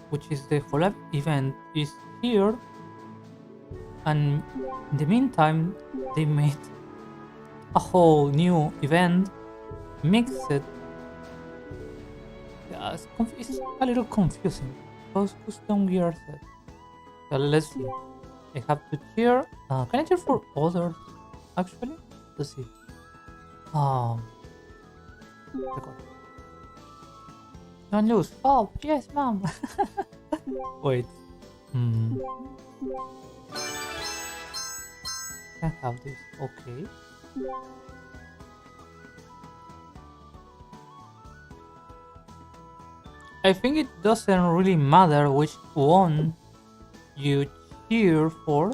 which is the Collab event, is here, and in the meantime they made a whole new event, mix it. Yeah, it's a little confusing. Those custom gear set. So let's see. I have to cheer. Can I cheer for others? Actually, let's see. Pekora. Don't lose. Oh, yes, mom. Wait. Can't have this. Okay. I think it doesn't really matter which one you cheer for.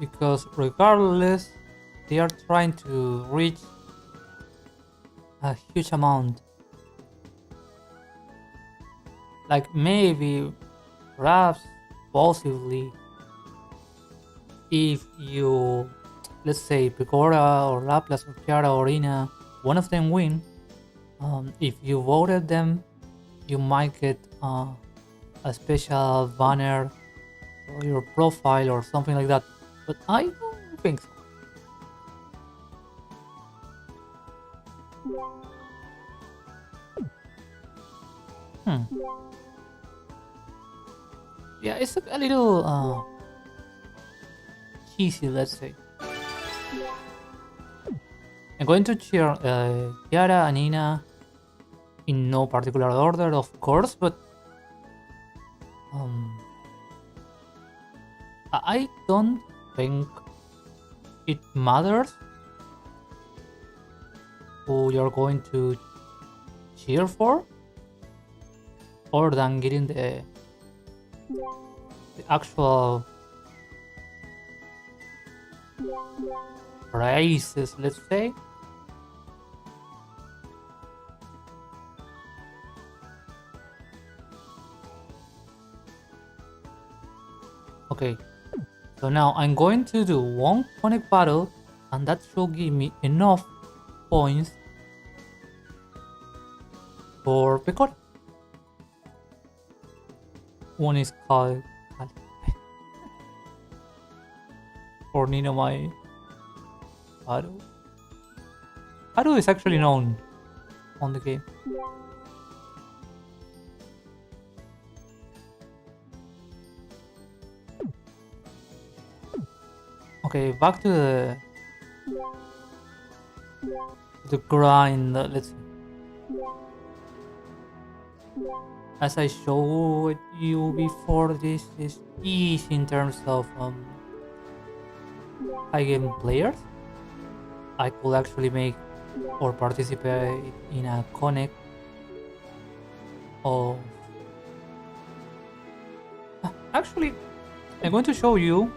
Because regardless, they are trying to reach a huge amount. Like maybe, perhaps, possibly, if you, let's say, Pekora or Laplas or Kiara or Ina, one of them win, if you voted them, you might get a special banner or your profile or something like that. But I don't think so. Yeah, it's a little cheesy, let's say. I'm going to cheer Kiara and Ina in no particular order, of course, but I don't think it matters who you're going to cheer for, other than getting the actual prizes, let's say. Okay, so now I'm going to do one connect battle, and that should give me enough points for Pekora. One is called for Nino my Haru. Haru is actually known on the game. Okay, back to the grind. Let's see. As I showed you before, this is easy in terms of high game players. I could actually make or participate in a connect of... Actually, I'm going to show you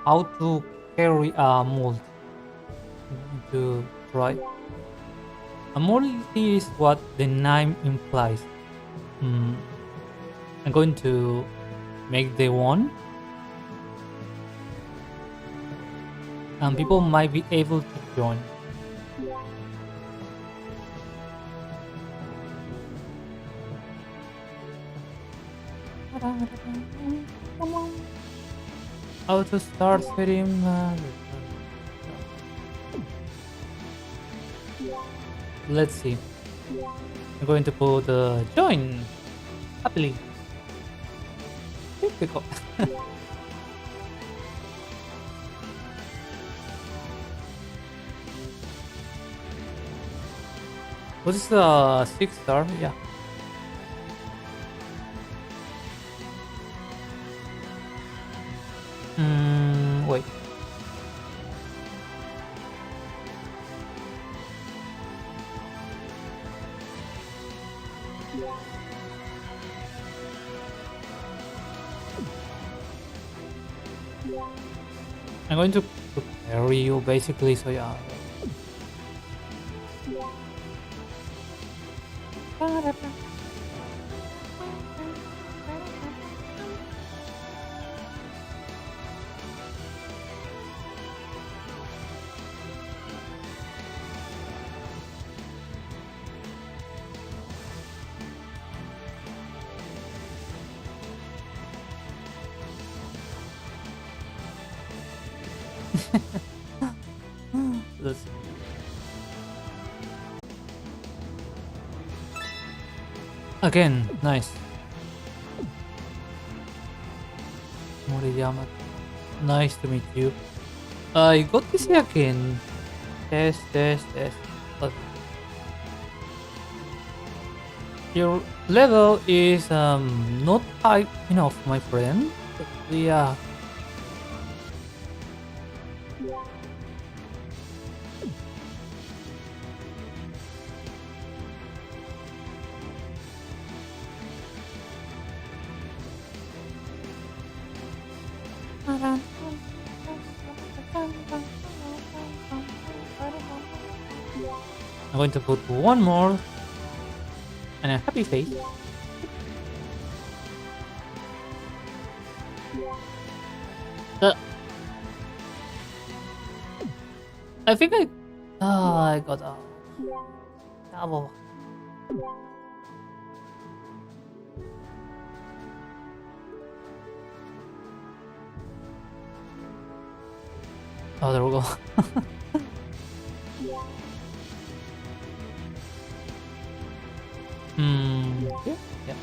how to carry a multi. I'm going to try. A multi is what the name implies. I'm going to make the one and people might be able to join. Come on. How to start stream? Let's see. I'm going to put join happily. Typical. What is the 6-star? Yeah. Wait. I'm going to carry you basically, so yeah. Let's... Again, nice. Moriyama, nice to meet you. I got this again. Test. Okay. Your level is not high enough, my friend. But yeah. I'm going to put one more and a happy face. I think I got a double. Oh, there we go. Yeah.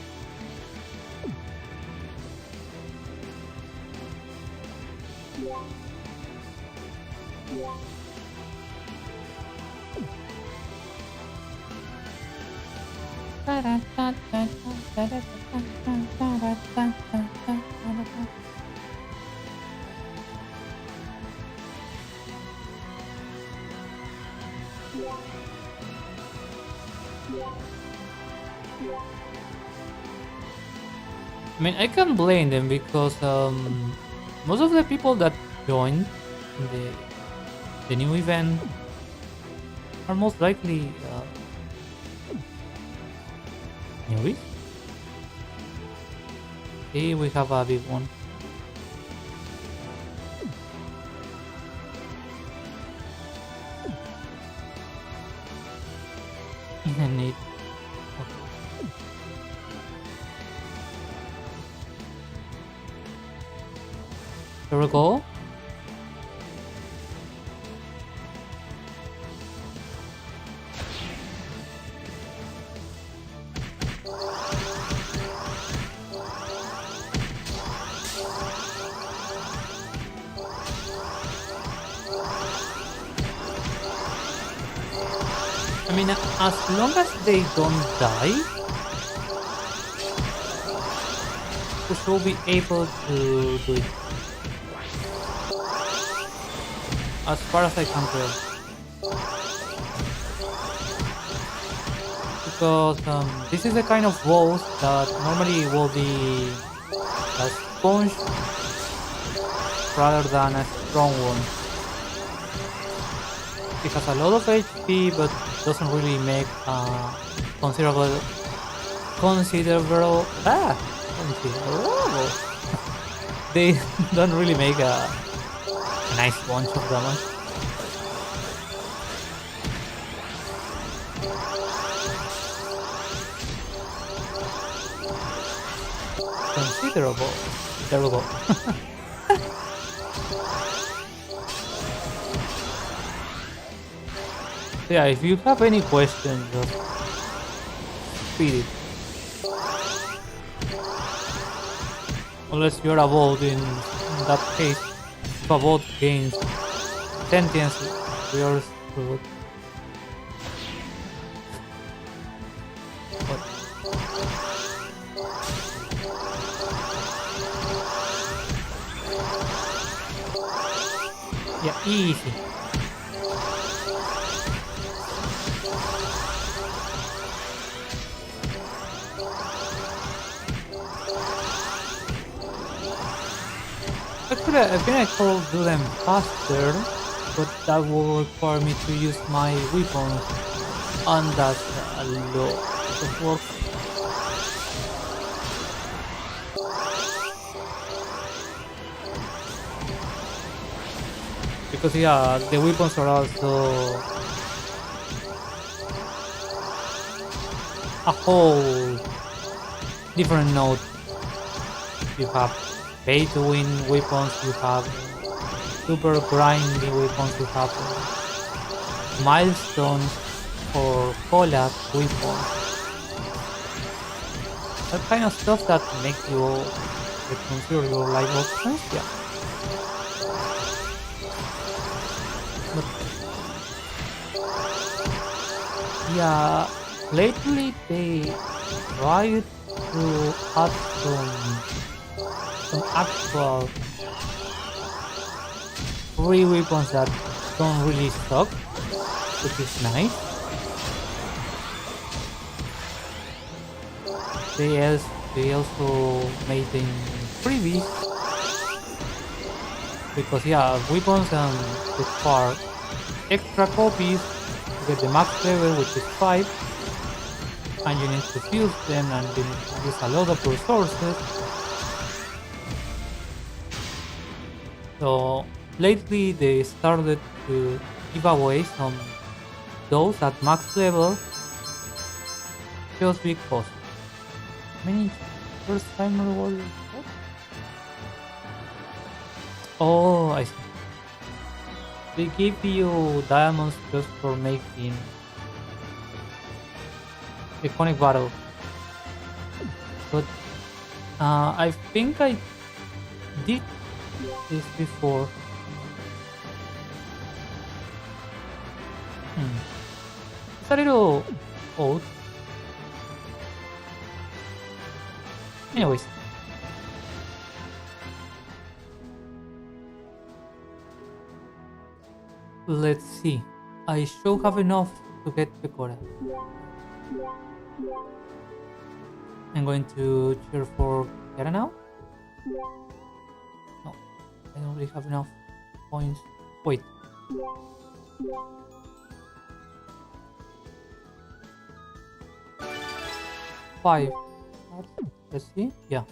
I mean, I can't blame them because most of the people that joined the new event are most likely newbies. See, we have a big one. And it. Here we go. I mean, as long as they don't die, we should be able to do it. As far as I can tell. Because this is the kind of boss that normally will be a sponge rather than a strong one. It has a lot of HP but doesn't really make considerable they don't really make an Nice bunch of damage. Considerable. There we go. Yeah, if you have any questions, just feed it. Unless you're about in that case, if about gains sentience, you're screwed. But yeah, easy. Actually, I think I could do them faster, but that will require me to use my weapons, and that's a lot of work. Because yeah, the weapons are also a whole different node. You have pay to win weapons, you have super grindy weapons, you have milestones or collab weapons. That kind of stuff that makes you reconsider your life options, yeah. But yeah, lately they tried to add some actual free weapons that don't really suck, which is nice. They also made them freebies because yeah, weapons require extra copies to get the max level, which is 5, and you need to fuse them and you need to use a lot of resources. So lately they started to give away some those at max level just because. Many first time rewards. Oh, I see. They give you diamonds just for making iconic battle. But I think I did this before. It's a little old. Anyways. Let's see. I should have enough to get Pekora. I'm going to cheer for Kiara now. No, I don't really have enough points. Wait. Five. Let's see. Yeah.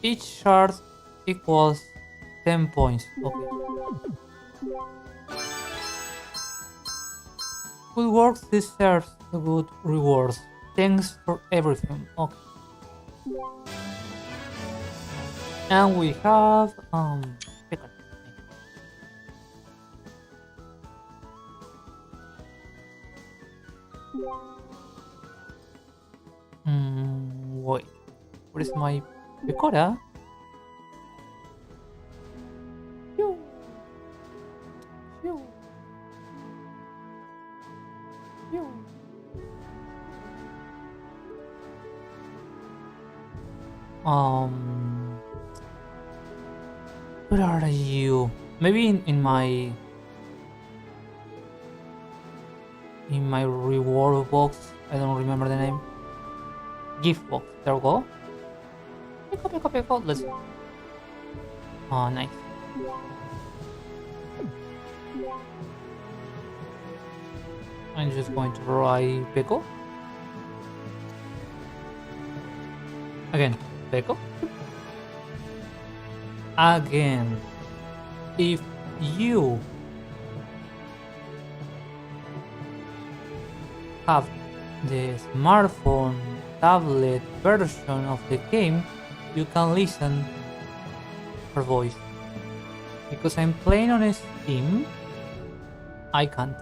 Each shard equals 10 points. Okay. Good work deserves the good rewards. Thanks for everything. Okay. And we have Pekora. Wait. Where is my Pekora? Where are you? Maybe in my reward box. I don't remember the name. Gift box. There we go. Pick up. Let's see. Oh, nice. I'm just going to try Peko. Again, Peko. again, if you have the smartphone tablet version of the game, you can listen her voice. Because I'm playing on Steam, I can't.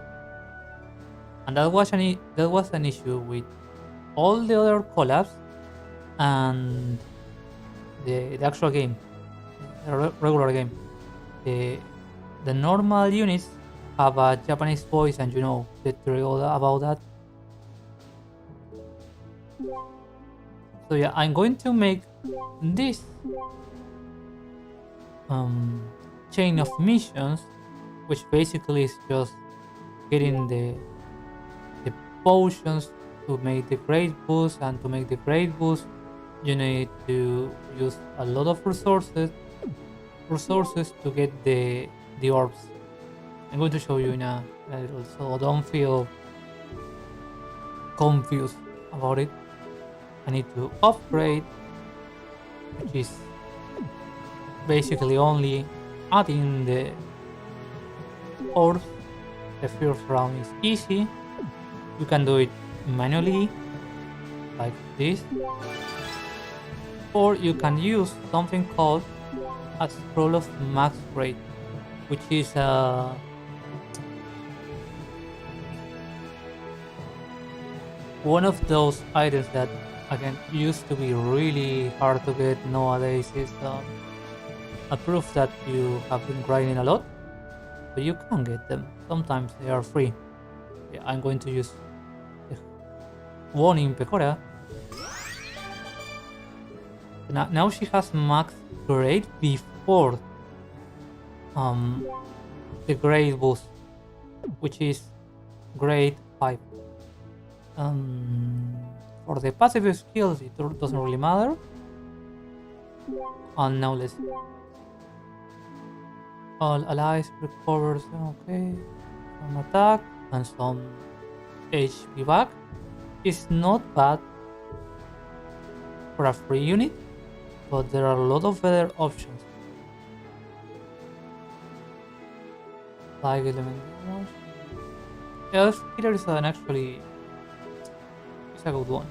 And that was an issue with all the other collabs and the actual game, the regular game. The normal units have a Japanese voice, and you know the theory about that. So yeah, I'm going to make this chain of missions, which basically is just getting the potions to make the great boost, and to make the great boost you need to use a lot of resources to get the orbs. I'm going to show you in a little, so don't feel confused about it. I need to upgrade, which is basically only adding the orbs. The first round is easy. You can do it manually, like this, or you can use something called a scroll of max grade, which is one of those items that again used to be really hard to get. Nowadays is a proof that you have been grinding a lot, but you can get them. Sometimes they are free. Yeah, I'm going to use one in Pekora. Now she has max grade before the grade boost, which is grade 5. For the passive skills, it doesn't really matter. And now let's see. All allies recovers, okay, some attack and some HP back. It's not bad for a free unit, but there are a lot of better options. Like element damage. Yeah, Kiara is actually it's a good one.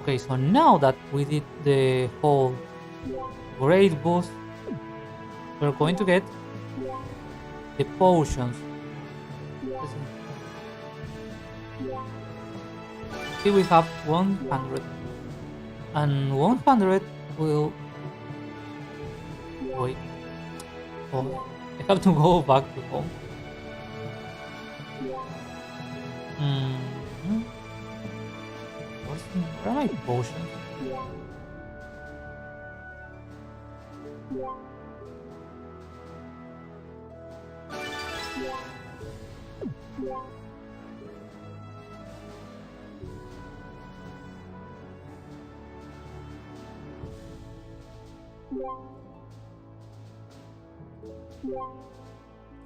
Okay, so now that we did the whole grade boost, we're going to get the potions. See, we have 100, and 100 will wait. Oh, I have to go back to home. Where are my potions?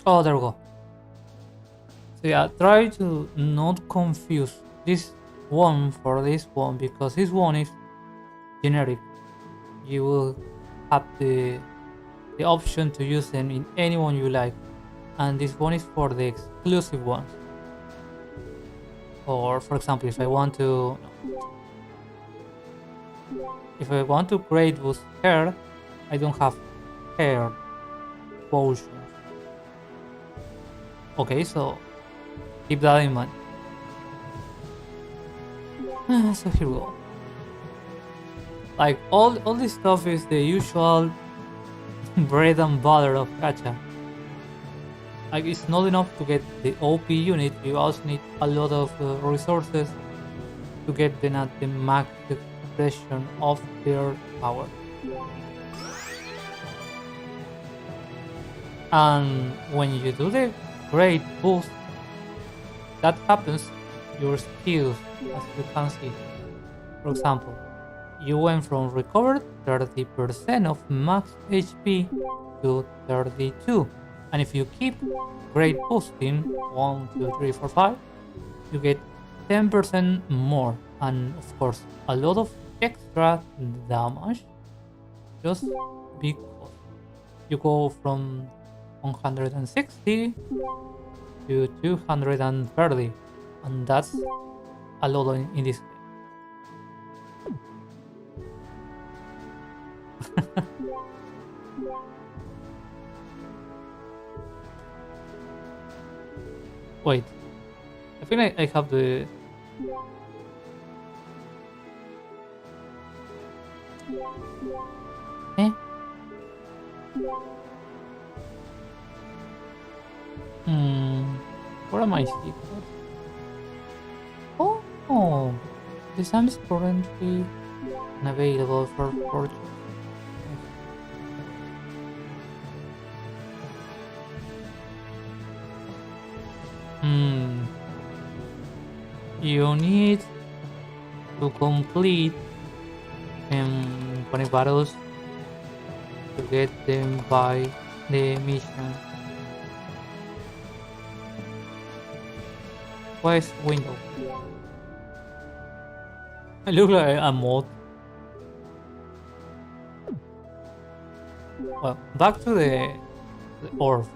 Oh, there we go. So yeah, try to not confuse this one for this one, because this one is generic. You will have the option to use them in any one you like, and this one is for the exclusive ones. Or for example, if I want to grade boost hair, I don't have hair potions. Okay, so keep that in mind. So here we go. Like all this stuff is the usual bread and butter of Gacha. Like it's not enough to get the OP unit, you also need a lot of resources to get them at the max expression of their power. And when you do the great boost, that happens your skills, as you can see. For example, you went from recovered 30% of max HP to 32, and if you keep great boosting 1, 2, 3, 4, 5, you get 10% more, and of course a lot of extra damage just because you go from 160 to 230, and that's a lot in this game. Wait, I feel like I have the... Eh? Where am I secret? Oh, this item is currently unavailable for purchase. You need to complete 20 battles to get them by the mission. Quest window. I look like a mod. Well, back to the orb.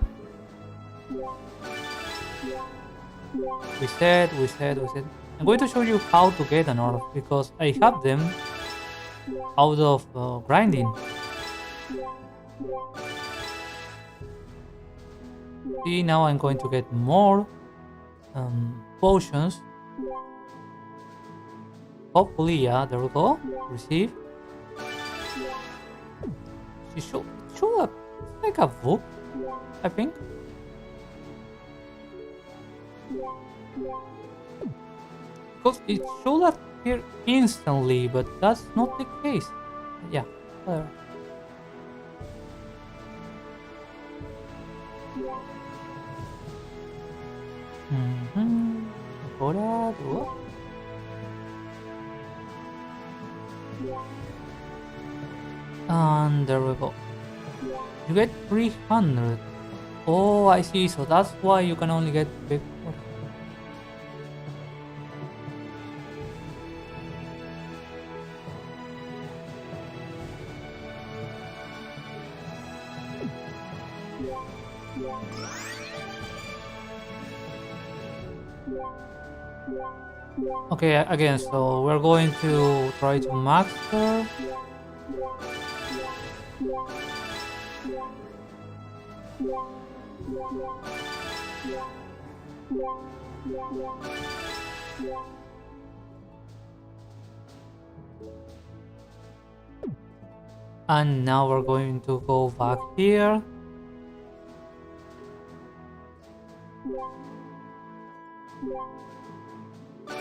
We said. I'm going to show you how to get an orb because I have them out of grinding. See, now I'm going to get more potions. Hopefully, yeah, there we go. Receive. She should have like a book, I think. Because it should appear instantly, but that's not the case. Yeah, whatever. Pekora, what? And there we go. You get 300. Oh, I see. So that's why you can only get Pekora. Okay, again, so we're going to try to master. And now we're going to go back here.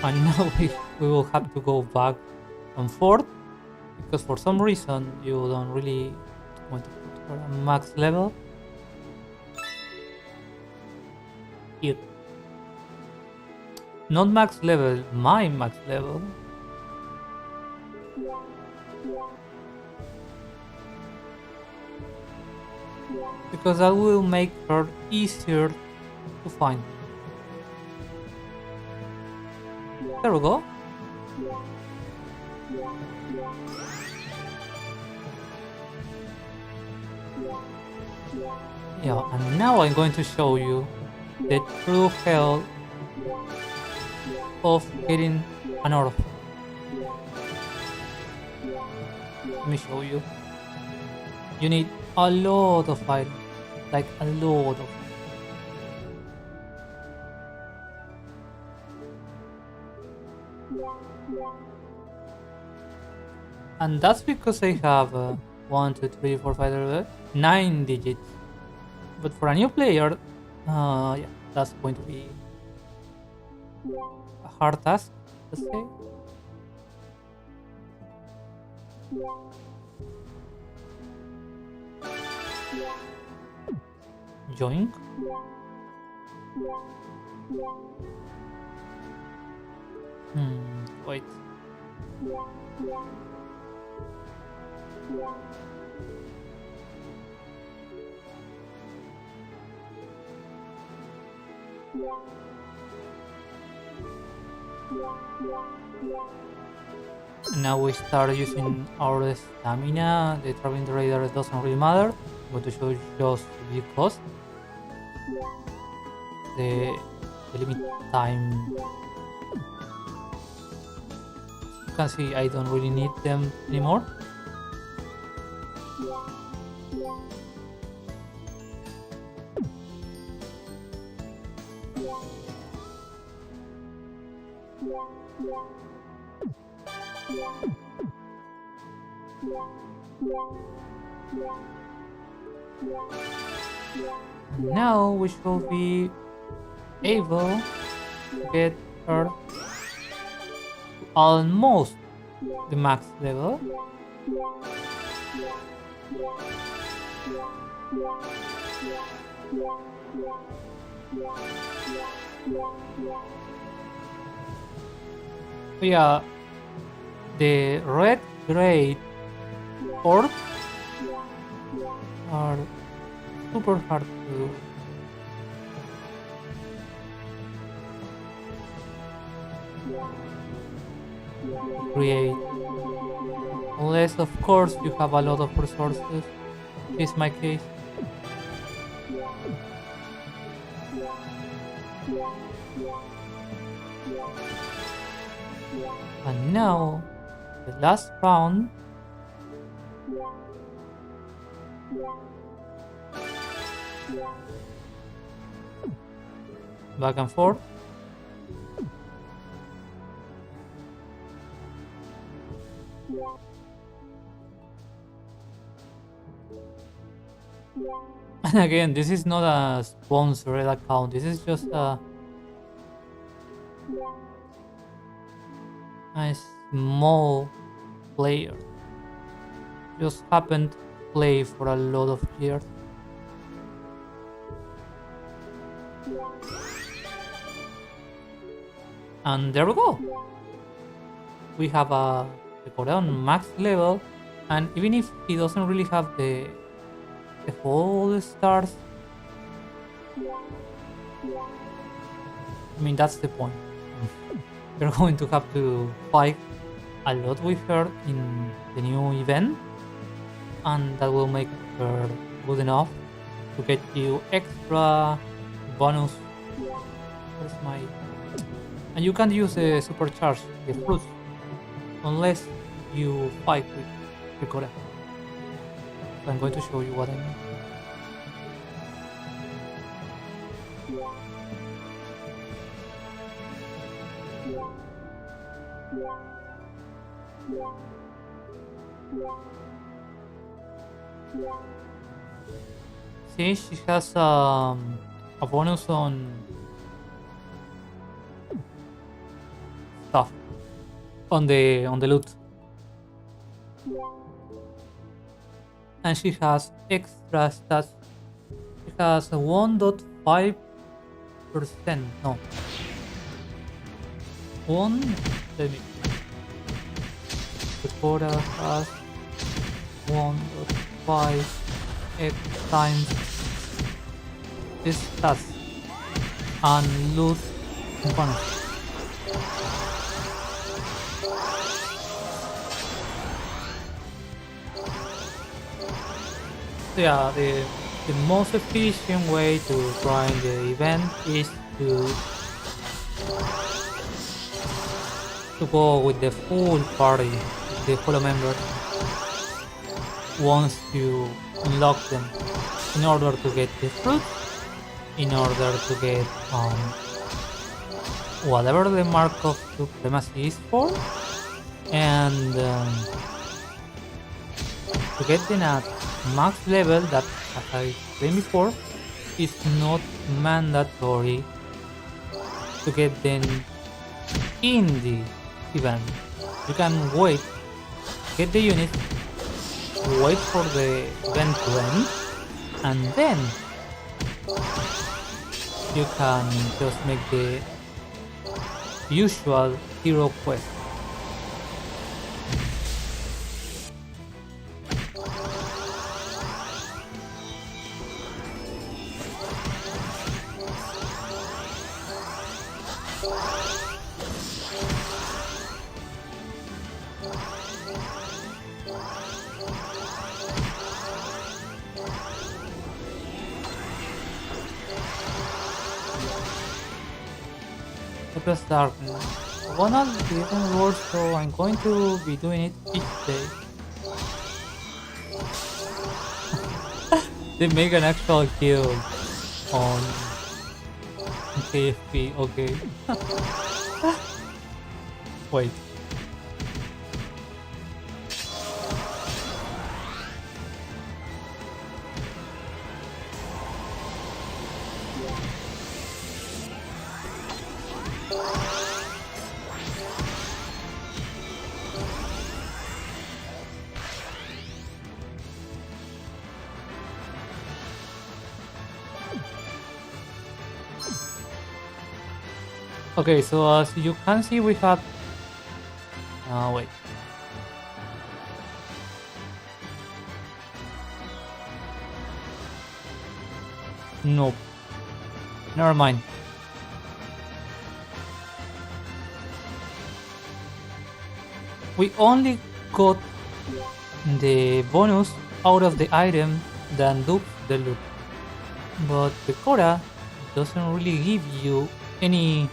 And now we will have to go back and forth because for some reason you don't really want to put her at max level. Here. Not max level, my max level. Because that will make her easier to find. There we go. Yeah, and now I'm going to show you the true hell of getting an orb. Let me show you. You need a lot of items, like a lot of. And that's because I have 1, 2, 3, 4, 5, 9 digits. But for a new player, yeah, that's going to be a hard task, let's say. Join. Wait. And now we start using our stamina. The traveling radar doesn't really matter. I'm going to show you just the cost. The limit time. You can see I don't really need them anymore. Now we should be able to get her to almost the max level. So yeah, the red grade orbs are super hard to create, unless of course you have a lot of resources. This is my case. And now the last round. Back and forth. And again, this is not a sponsored account. This is just a small player. Just happened to play for a lot of years. And there we go. We have a Pekora on max level, and even if he doesn't really have the whole stars, I mean that's the point. You're going to have to fight a lot with her in the new event, and that will make her good enough to get you extra bonus. Where's my... And you can't use the supercharge, the fruits, unless you fight with Pekora. So I'm going to show you what I mean. See, she has a bonus on stuff on the loot, and she has extra stats. She has 1.5%. No, one. Let me. Pekora has 1.5 x times this stats and loot components. So yeah, the most efficient way to grind the event is to go with the full party, the full members, once you unlock them, in order to get the fruit, in order to get whatever the mark of supremacy is for, and to get them at max level that, as I explained before, is not mandatory to get them in the event. You can wait, get the unit, wait for the event to end, and then you can just make the usual hero quest. Deepest Darkness. One of the different words, so I'm going to be doing it each day. They make an actual kill on KFP, okay. Wait. Okay, so as you can see, we have... wait. Nope. Never mind. We only got the bonus out of the item that dupes the loot. But Pekora doesn't really give you any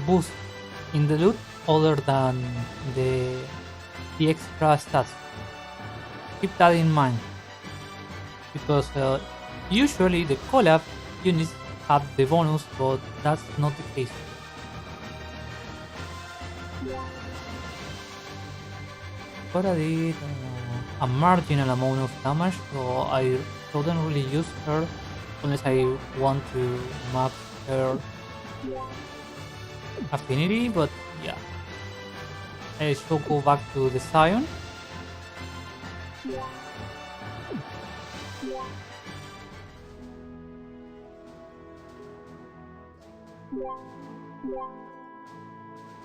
boost in the loot other than the extra stats. Keep that in mind, because usually the collab units have the bonus, but that's not the case. Pekora did a marginal amount of damage, so I don't really use her unless I want to max her affinity, but yeah. I shall go back to the Zion.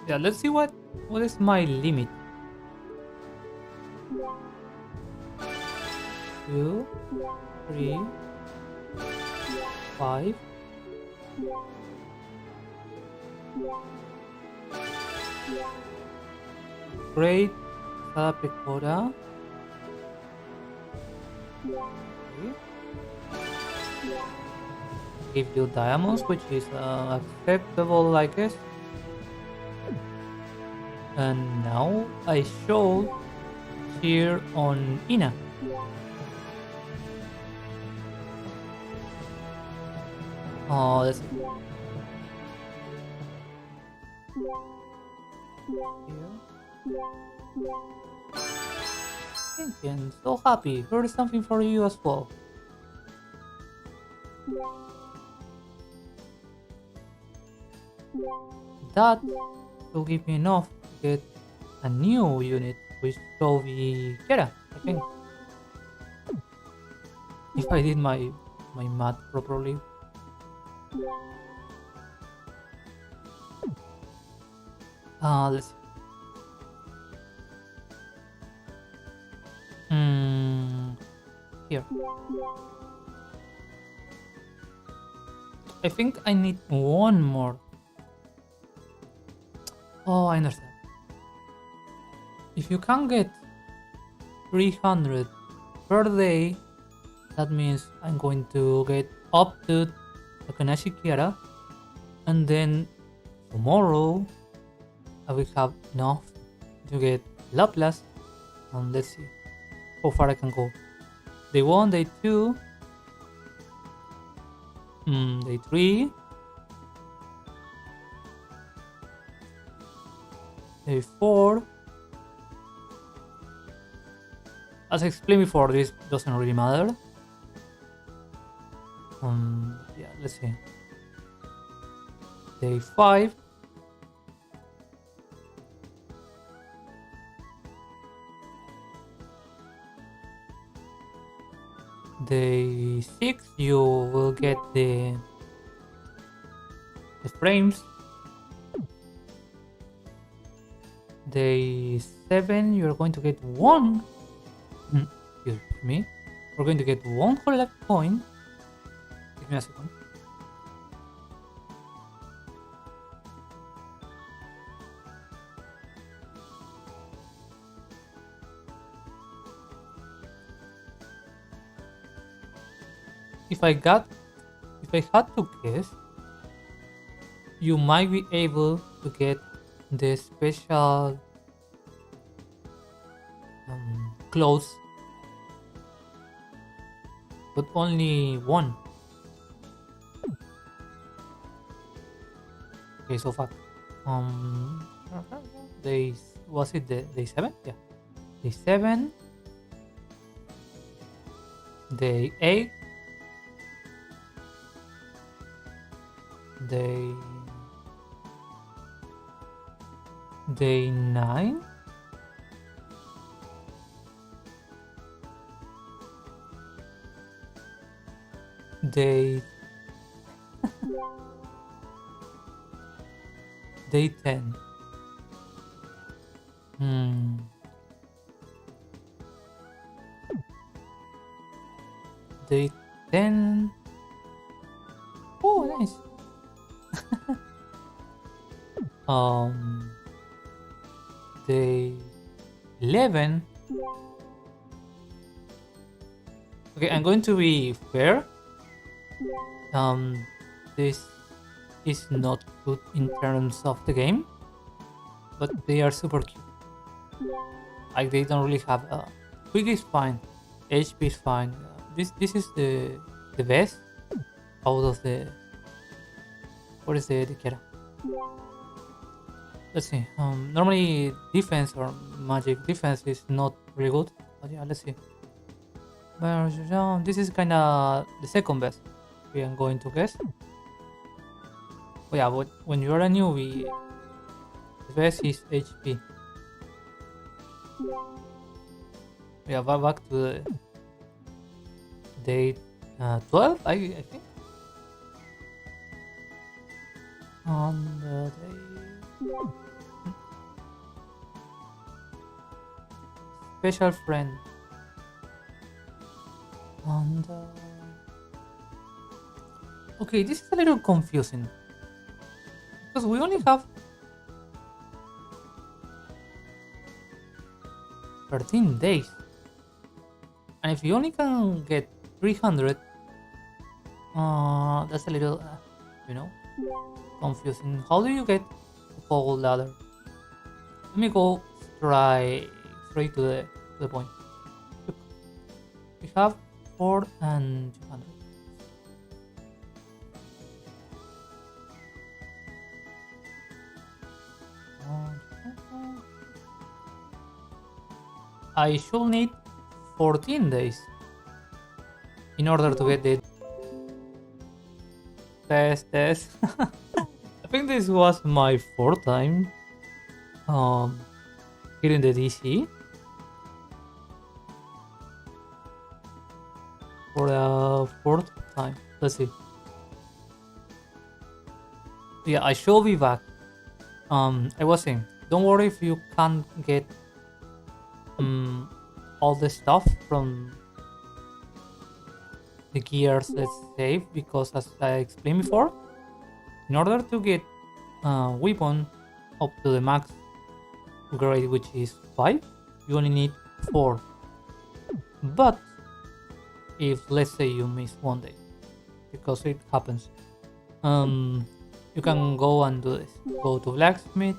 Yeah, let's see what is my limit. 2, 3, 5. Great, Pekora. Okay. Give you diamonds, which is acceptable, I guess. And now I show here on Ina. Oh, that's it. I'm so happy. Here is something for you as well. That will give me enough to get a new unit, which will be Kiara, I think. If I did my math properly. Let's see. Here. I think I need one more. Oh, I understand. If you can get 300 per day, that means I'm going to get up to Takanashi Kiara, and then tomorrow I will have enough to get Laplace, and let's see how far I can go. Day 1, day 2, day 3, day 4. As I explained before, this doesn't really matter. Yeah, let's see. Day 5. Day 6, you will get the frames. Day 7, you're going to get one. Excuse me. We're going to get one Hololive coin. Give me a second. If I had to guess, you might be able to get the special clothes, but only one. Okay, so far. Day, was it the day 7? Yeah. Day 7. Day 8. Day 9. Day 10. Day 10. Oh, nice. Day 11. Okay, I'm going to be fair. This is not good in terms of the game, but they are super cute. Like, they don't really have quick is fine, HP is fine. This is the best out of the. What is the Kiara? Let's see. Normally defense or magic defense is not really good, but yeah, let's see. This is kind of the second best. We are going to guess. Oh yeah, but when you're a newbie, the best is HP. Yeah, back to the day 12, I think. On the day. Special friend. And okay, this is a little confusing because we only have 13 days, and if you only can get 300, that's a little, confusing. How do you get the whole ladder? Let me go straight to the point. Look, we have 4 and 200. I should need 14 days in order to get the test. I think this was my 4th time hitting the DC. For the 4th time. Let's see. Yeah, I should be back. I was saying, don't worry if you can't get all the stuff from the gears, let's say, because as I explained before, in order to get weapon up to the max grade, which is 5, you only need 4. But if, let's say, you miss one day, because it happens, you can go and do this. Go to blacksmith.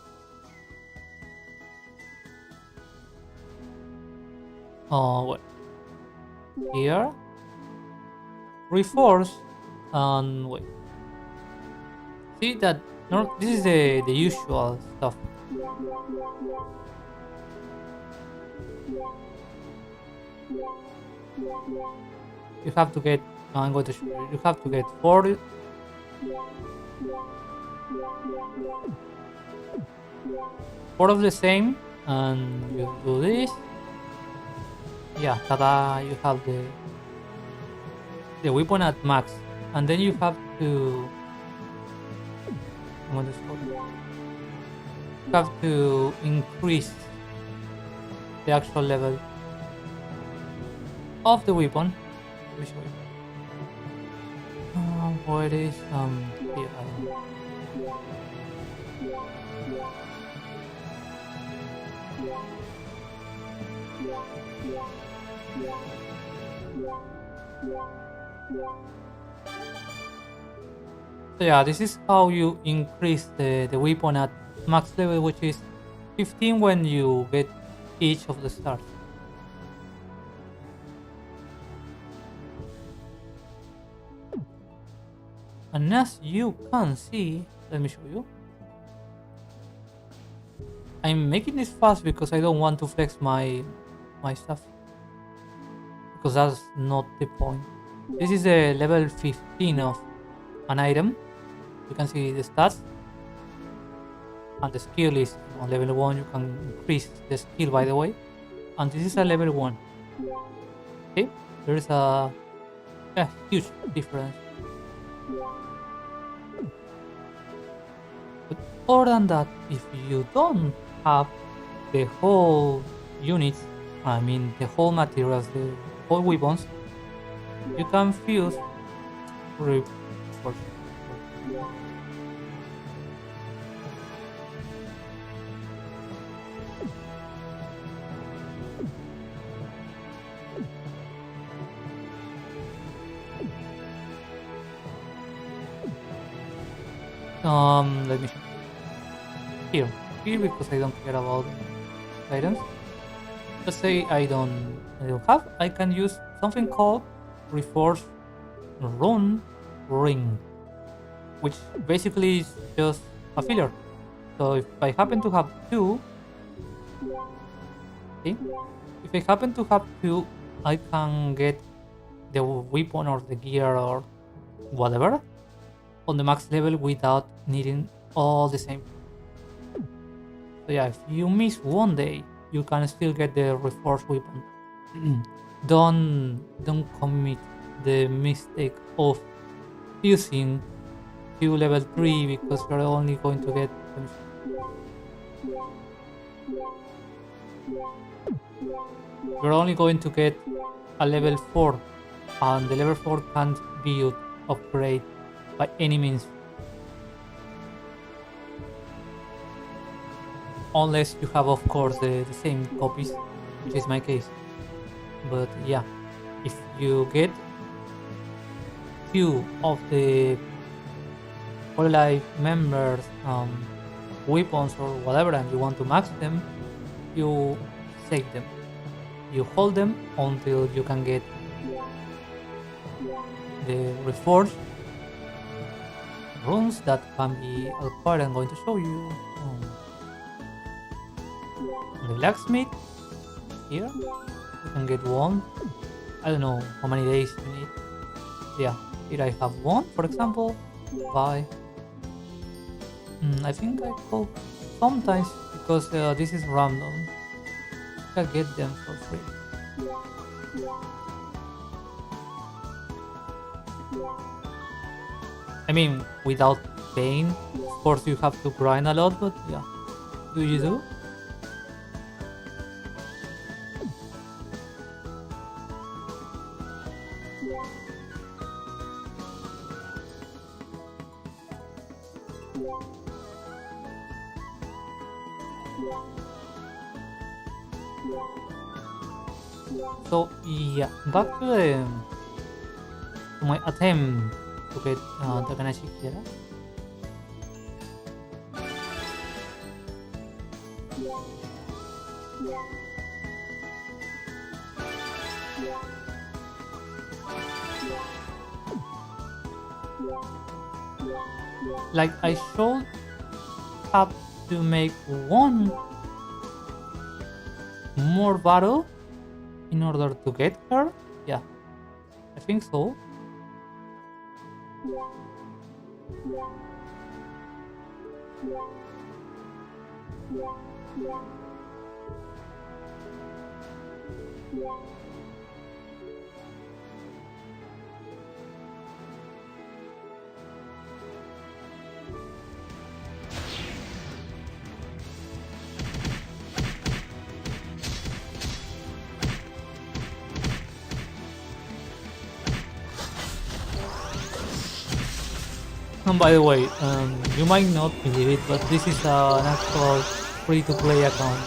What? Here. Reforce. And wait. See that? No, this is the usual stuff. You have to get. I'm going to show you. You have to get 4. 4 of the same, and you do this. Yeah, tada! You have the weapon at max, and then you have to. You have to increase the actual level of the weapon. Let me show you. Where it is? Here. So yeah, this is how you increase the weapon at max level, which is 15 when you get each of the stars. And as you can see, let me show you. I'm making this fast because I don't want to flex my stuff. Because that's not the point. This is the level 15 of an item. You can see the stats. And the skill is on level 1. You can increase the skill, by the way. And this is a level 1. Okay? There is a huge difference. But other than that, if you don't have the whole units, I mean the whole materials, the whole weapons, you can fuse let me show here because I don't care about items. Let's say I don't have, I can use something called Reforce Rune Ring, which basically is just a filler. So if I happen to have two, okay, if I happen to have two, I can get the weapon or the gear or whatever on the max level without needing all the same. So yeah, if you miss one day, you can still get the reforced weapon. Don't commit the mistake of using to level 3 because you're only going to get a level 4, and the level 4 can't be upgraded by any means. Unless you have, of course, the same copies, which is my case. But yeah, if you get 2 of the Hololive members weapons or whatever and you want to max them, you save them. You hold them until you can get the reforged runes that can be acquired. I'm going to show you. The blacksmith here, you can get one. I don't know how many days you need. Yeah, here I have one, for example. Buy. I think I call sometimes because this is random. I get them for free. I mean, without paying. Of course, you have to grind a lot, but yeah. Do you do? So yeah, back to my attempt to get Takanashi Kiara. Like I should have to make one more battle in order to get her. Yeah, I think so. And by the way, you might not believe it, but this is an actual free-to-play account.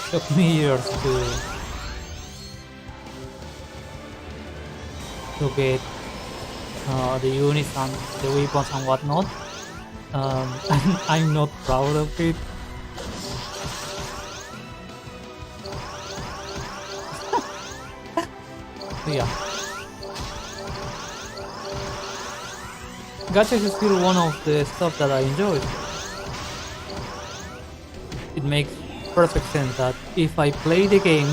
Took me years to get the units and the weapons and whatnot. I'm not proud of it. Yeah. Gacha is still one of the stuff that I enjoy. It makes perfect sense that if I play the game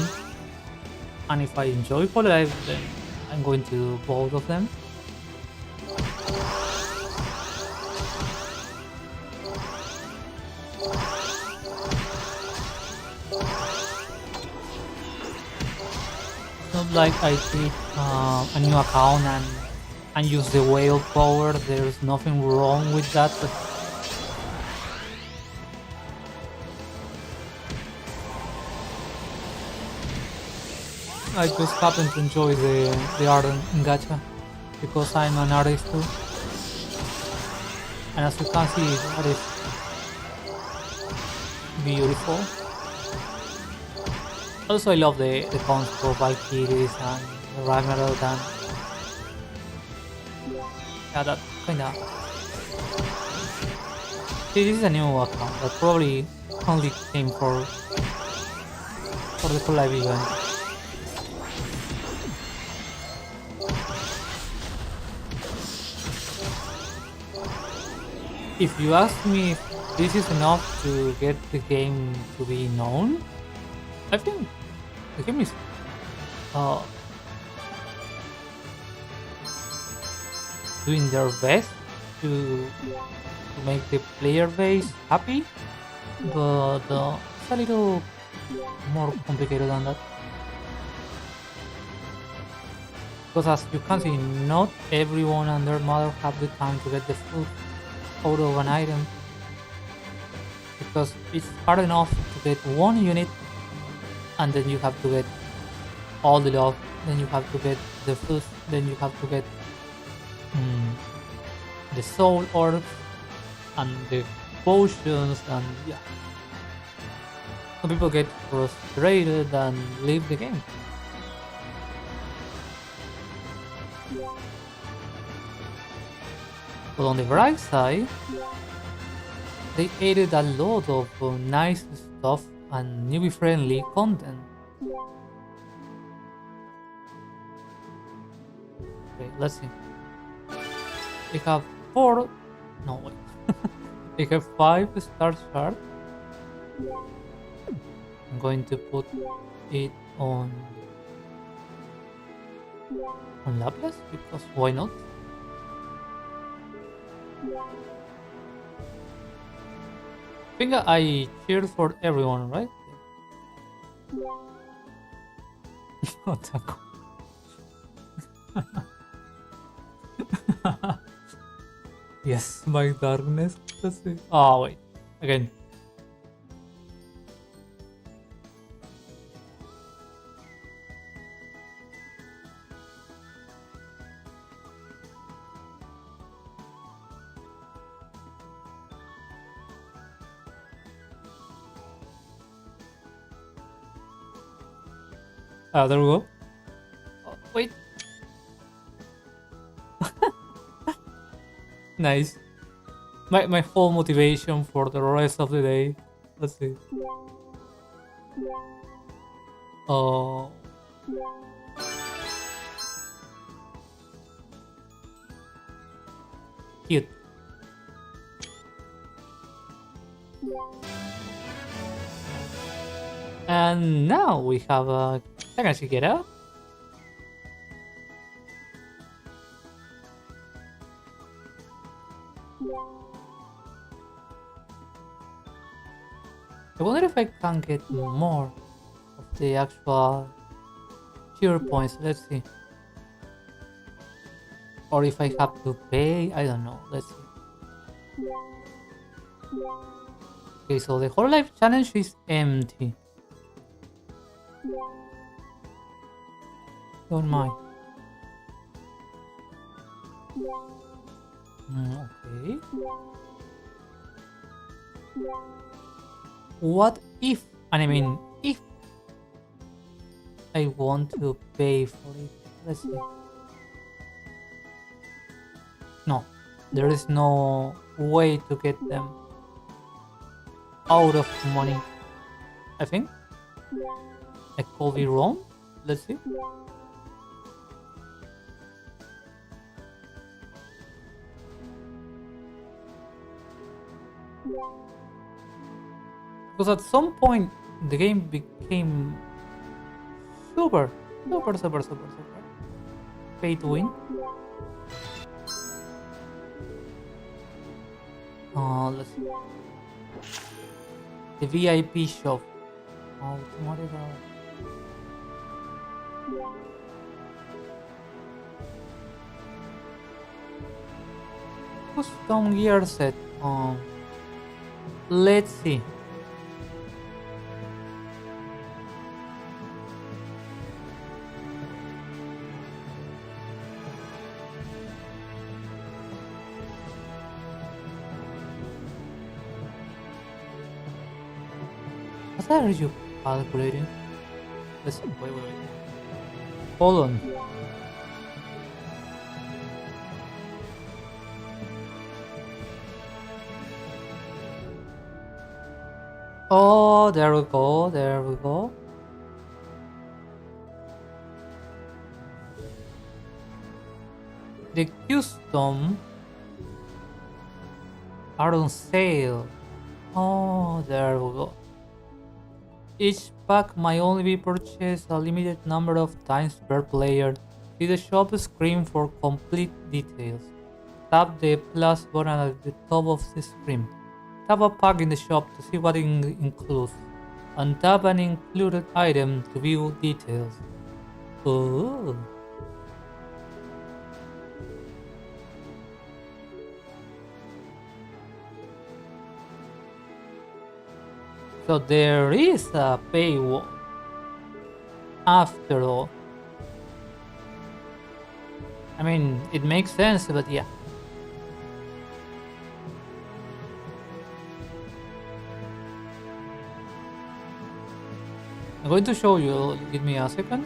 and if I enjoy Hololive, then I'm going to do both of them. It's not like I did a new account and use the whale power. There's nothing wrong with that, but I just happen to enjoy the art in Gacha because I'm an artist too. And as you can see, that is beautiful. Also, I love the concept of Valkyries and Ragnarok and yeah, that kinda. This is a new account that probably only came for the Collab event. If you ask me if this is enough to get the game to be known, I think the game is doing their best to make the player base happy, but it's a little more complicated than that. Because as you can see, not everyone and their mother have the time to get the food out of an item, because it's hard enough to get one unit and then you have to get all the love, then you have to get the food, then you have to get the soul orbs and the potions, and yeah, some people get frustrated and leave the game. But on the bright side, they added a lot of nice stuff and newbie friendly content. Okay, let's see. They have 4. No, wait. They have 5 star shards. I'm going to put it on Laplas because why not? I think I cheered for everyone, right? Otaku. Yes, my darkness. Let's see. Oh, wait. Again. Ah, there we go. Oh, wait. Nice. My whole motivation for the rest of the day. Let's see. Oh. Cute. And now we have a Kiara. I wonder if I can get more of the actual cheer points. Let's see. Or if I have to pay, I don't know. Let's see. Okay, so the Hololive challenge is empty. Don't mind. Okay. What if, and I mean if, I want to pay for it? Let's see. No, there is no way to get them out of money. I think I could be wrong. Let's see. Because at some point the game became super pay to win. Let's see. The VIP shop. Custom gear set. Let's see. What are you calculating? Let's wait. Hold on. Oh, there we go. The custom are on sale. Oh, there we go. Each pack might only be purchased a limited number of times per player. See the shop screen for complete details. Tap the plus button at the top of the screen. Tap a pack in the shop to see what it includes. And tap an included item to view details. Oh. So there is a paywall after all. I mean, it makes sense, but yeah. I'm going to show you, give me a second.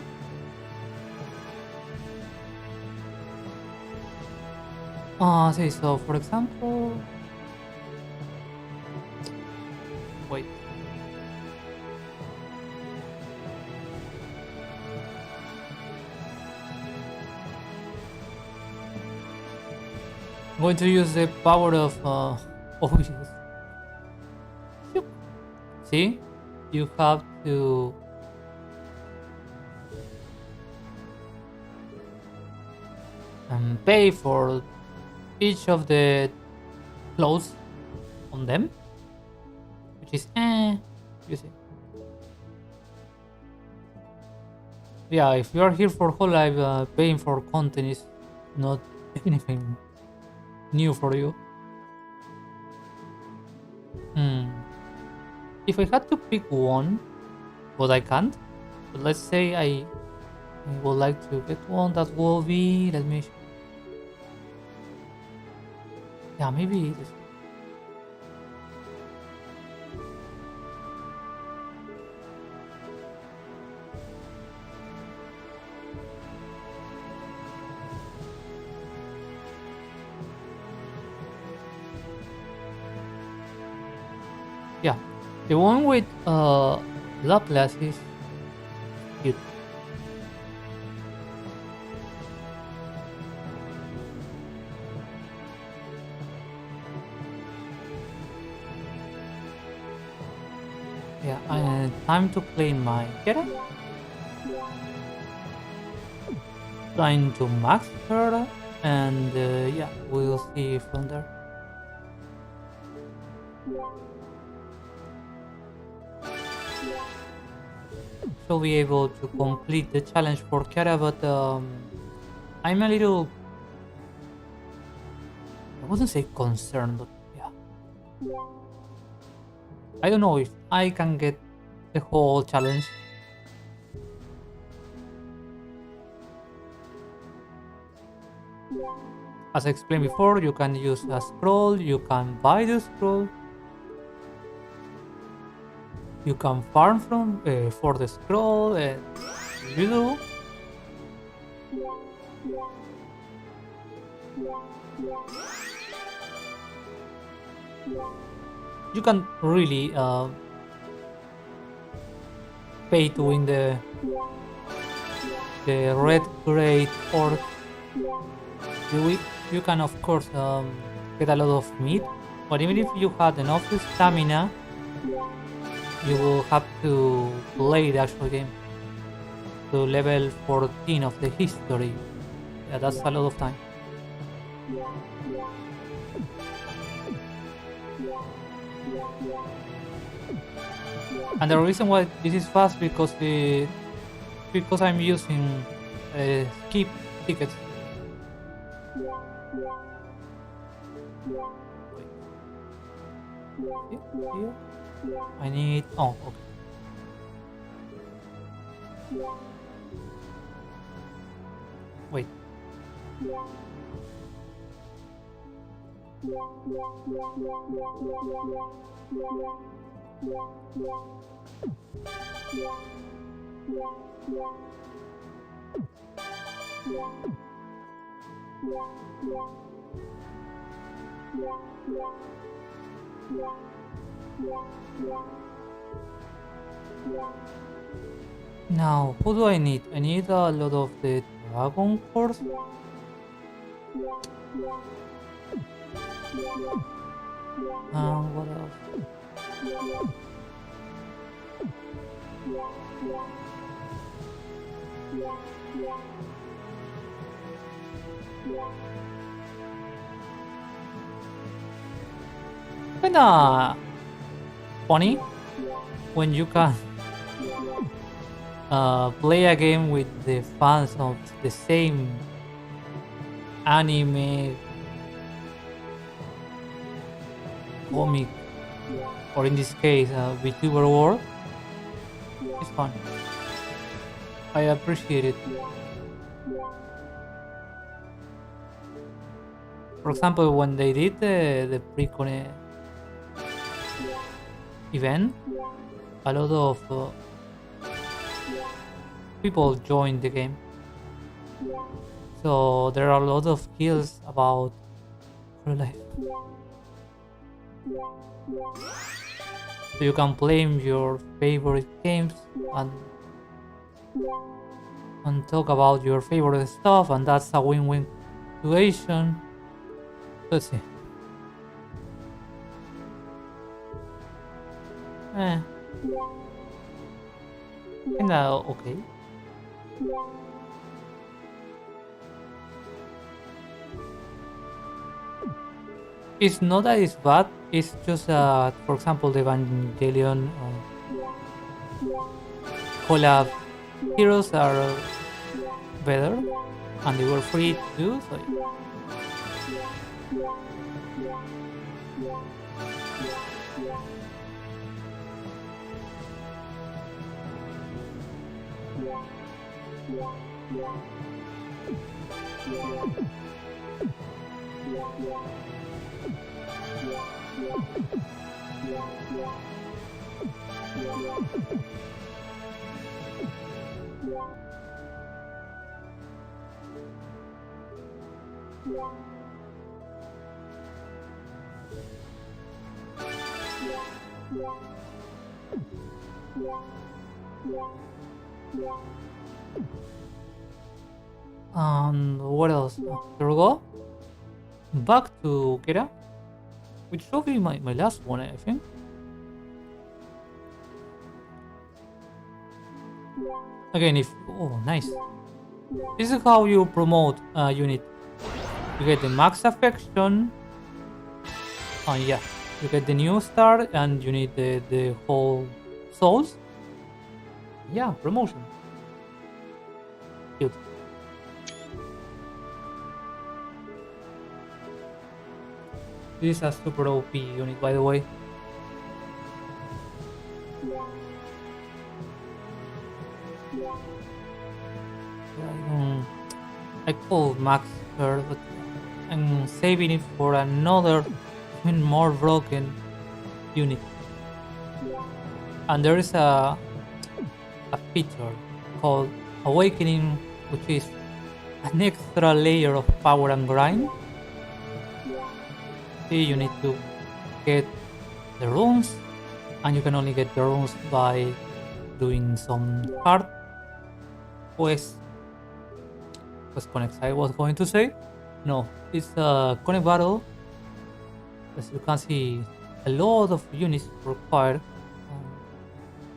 See, so for example, wait. I'm going to use the power of obvious. See, you have to pay for each of the clothes on them, which is you see. Yeah, if you are here for Hololive, paying for content is not anything new for you. If I had to pick one, but I can't, but let's say I would like to get one that will be, let me show. Yeah, maybe this. Yeah, the one with Laplace is cute. Yeah, and time to claim my Kiara. Trying to max her, and yeah, we'll see from there. So be able to complete the challenge for Kiara, but I'm a little, I wouldn't say concerned, but yeah. I don't know if I can get the whole challenge. As I explained before, you can use a scroll, you can buy the scroll, you can farm from for the scroll, and you do. You can really pay to win the red grade, or you can of course get a lot of meat, but even if you had enough stamina, you will have to play the actual game to level 14 of the history. Yeah, that's a lot of time. And the reason why this is fast because I'm using skip tickets. Wait. Here? I need. Oh, okay. Wait. Now, who do I need? I need a lot of the dragon cores. What else? Kinda funny when you can play a game with the fans of the same anime, comic, or in this case Vtuber world. It's fun. I appreciate it. For example, when they did the pre-con event, a lot of people joined the game. So there are a lot of kills about Hololive. So you can play your favorite games and talk about your favorite stuff, and that's a win-win situation. Let's see. Kinda okay. It's not that it's bad, it's just for example, the Evangelion Collab heroes are better, and they were free to do, so what else? Here we go. Back to Kiara, which will be my last one, I think. Again, oh, nice. This is how you promote a unit. You get the max affection. Oh yeah, you get the new star, and you need the whole souls. Yeah, promotion. Cute. This is a super OP unit, by the way. I call max her, but I'm saving it for another, even more broken unit. And there is a feature called Awakening, which is an extra layer of power and grind See, you need to get the runes, and you can only get the runes by doing some hard quests. Was connect I was going to say? No, it's a connect battle. As you can see, a lot of units required.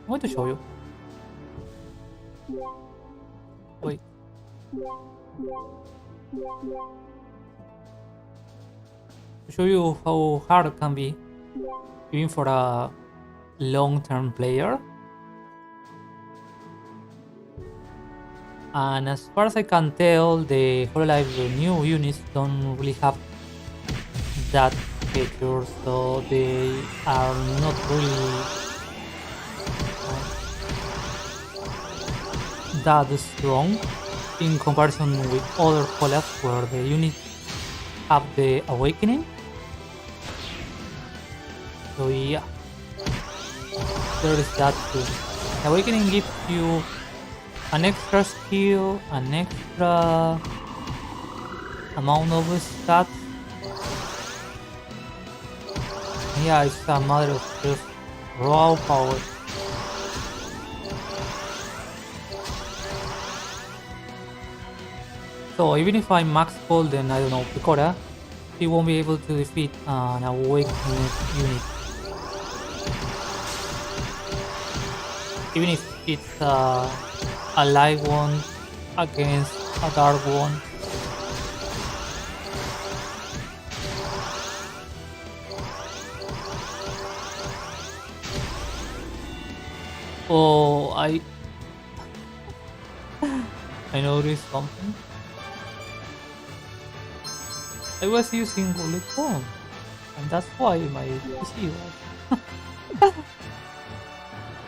I'm going to show you. Wait. To show you how hard it can be, even for a long-term player. And as far as I can tell, the Hololive new units don't really have that feature, so they are not really that strong in comparison with other collabs where the units have the awakening. So yeah, there is that too. The awakening gives you an extra skill, an extra amount of stats. Yeah, it's a matter of just raw power. So even if I max golden, I don't know, Pekora, he won't be able to defeat an awakened unit. Even if it's a light one against a dark one. Oh, I noticed something. I was using Google Chrome, and that's why my PC was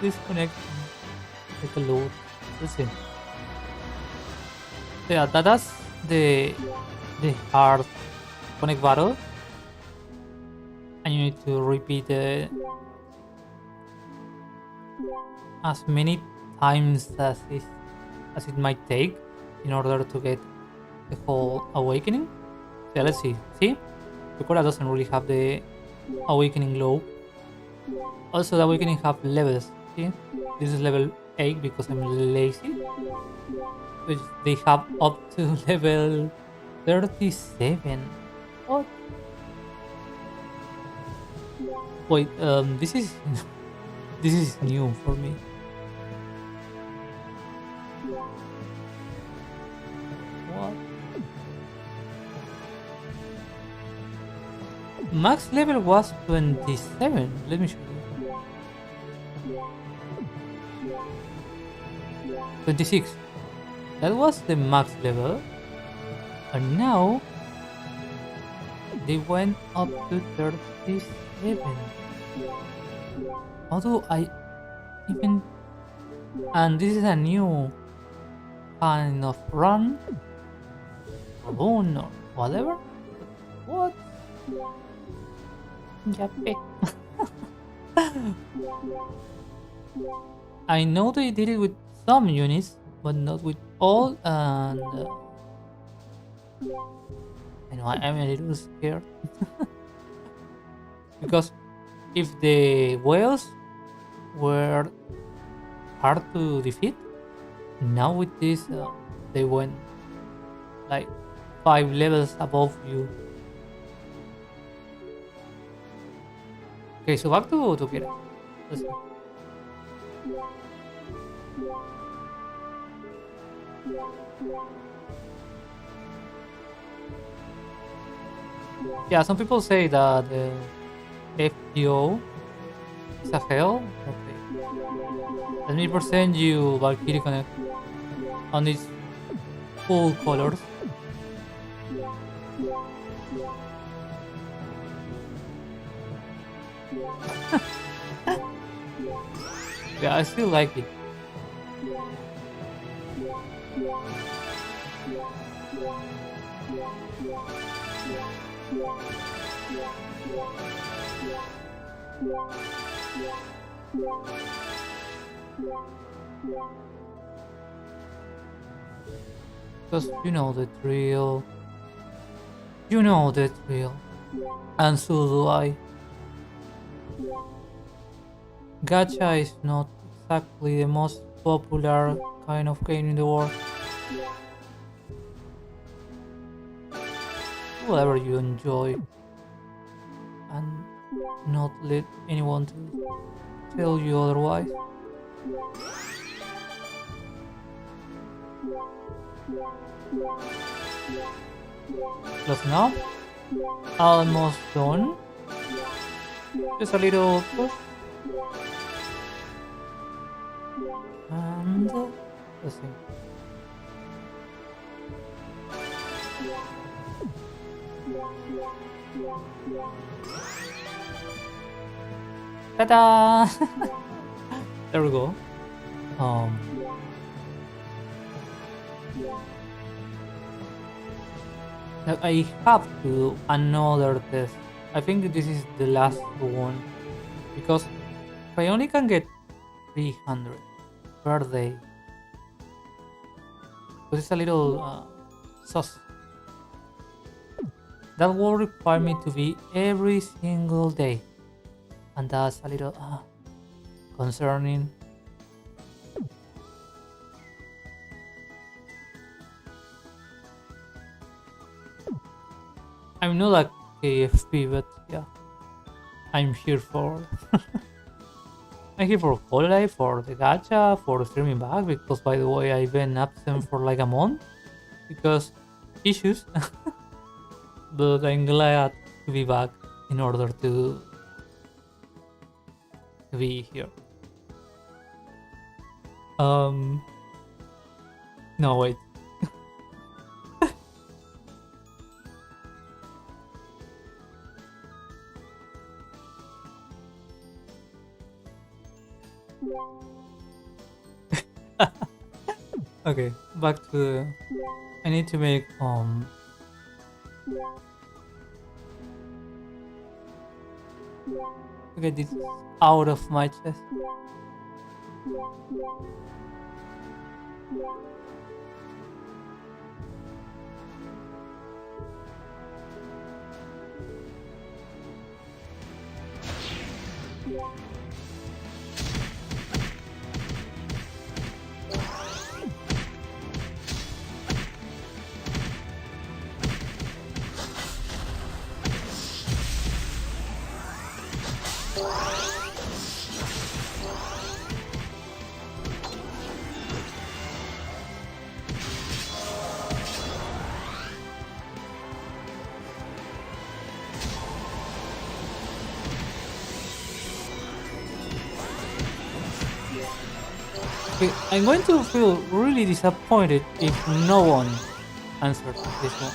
disconnecting. Take a load. Let's see. So yeah, that's the hard connect battle, and you need to repeat it as many times as it might take in order to get the whole awakening. So yeah, let's see. See, Pekora doesn't really have the awakening low. Also, the awakening have levels. See, this is level 8 because I'm lazy. Which they have up to level 37. What? Wait, this is this is new for me. What? Max level was 27. Let me show you. 26. That was the max level. And now they went up to 37. How do I even... And this is a new kind of run or whatever. What? Yappe. I know they did it with some units, but not with all, and I know I'm a little scared. Because if the whales were hard to defeat, now with this they went like 5 levels above you. Okay, so back to Kiara. Let's see. Yeah, some people say that FTO is a hell. Okay. Let me present you Valkyrie Connect on its full colors. Yeah, I still like it. Because you know the drill. You know the drill. And so do I. Gacha is not exactly the most popular kind of game in the world. Whatever you enjoy, and not let anyone to tell you otherwise. Closing up. Almost done. Just a little push. And let's see. Ta-da! There we go. I have to do another test. I think this is the last one, because if I only can get 300 per day, because it's a little sus. That will require me to be every single day, and that's a little concerning. I'm not a KFP, but yeah, I'm here for. I'm here for Hololive, for the Gacha, for streaming back, because by the way, I've been absent for like a month because issues. But I'm glad to be back in order to be here. No, wait. Okay, back to the... I need to make get this out of my chest. Okay, I'm going to feel really disappointed if no one answered this one.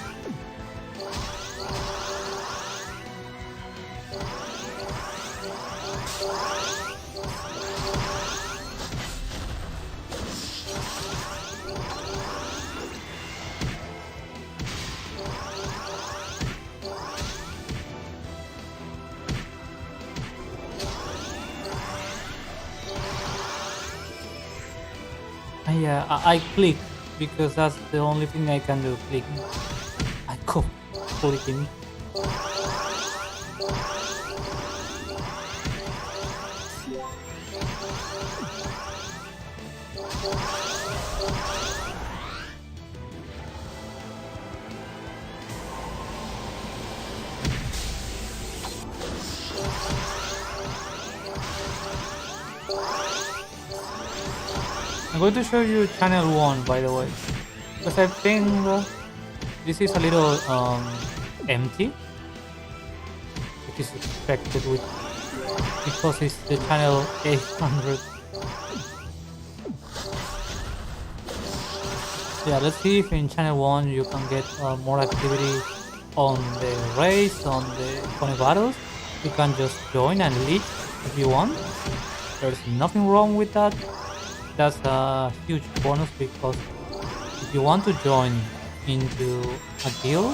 Yeah, I click because that's the only thing I can do. Clicking. I go clicking. I'm going to show you channel 1, by the way, because I think this is a little empty, which is expected with, because it's the channel 800. Yeah, let's see if in channel 1 you can get more activity on the race, on the funny battles. You can just join and lead if you want. There's nothing wrong with that. That's a huge bonus, because if you want to join into a guild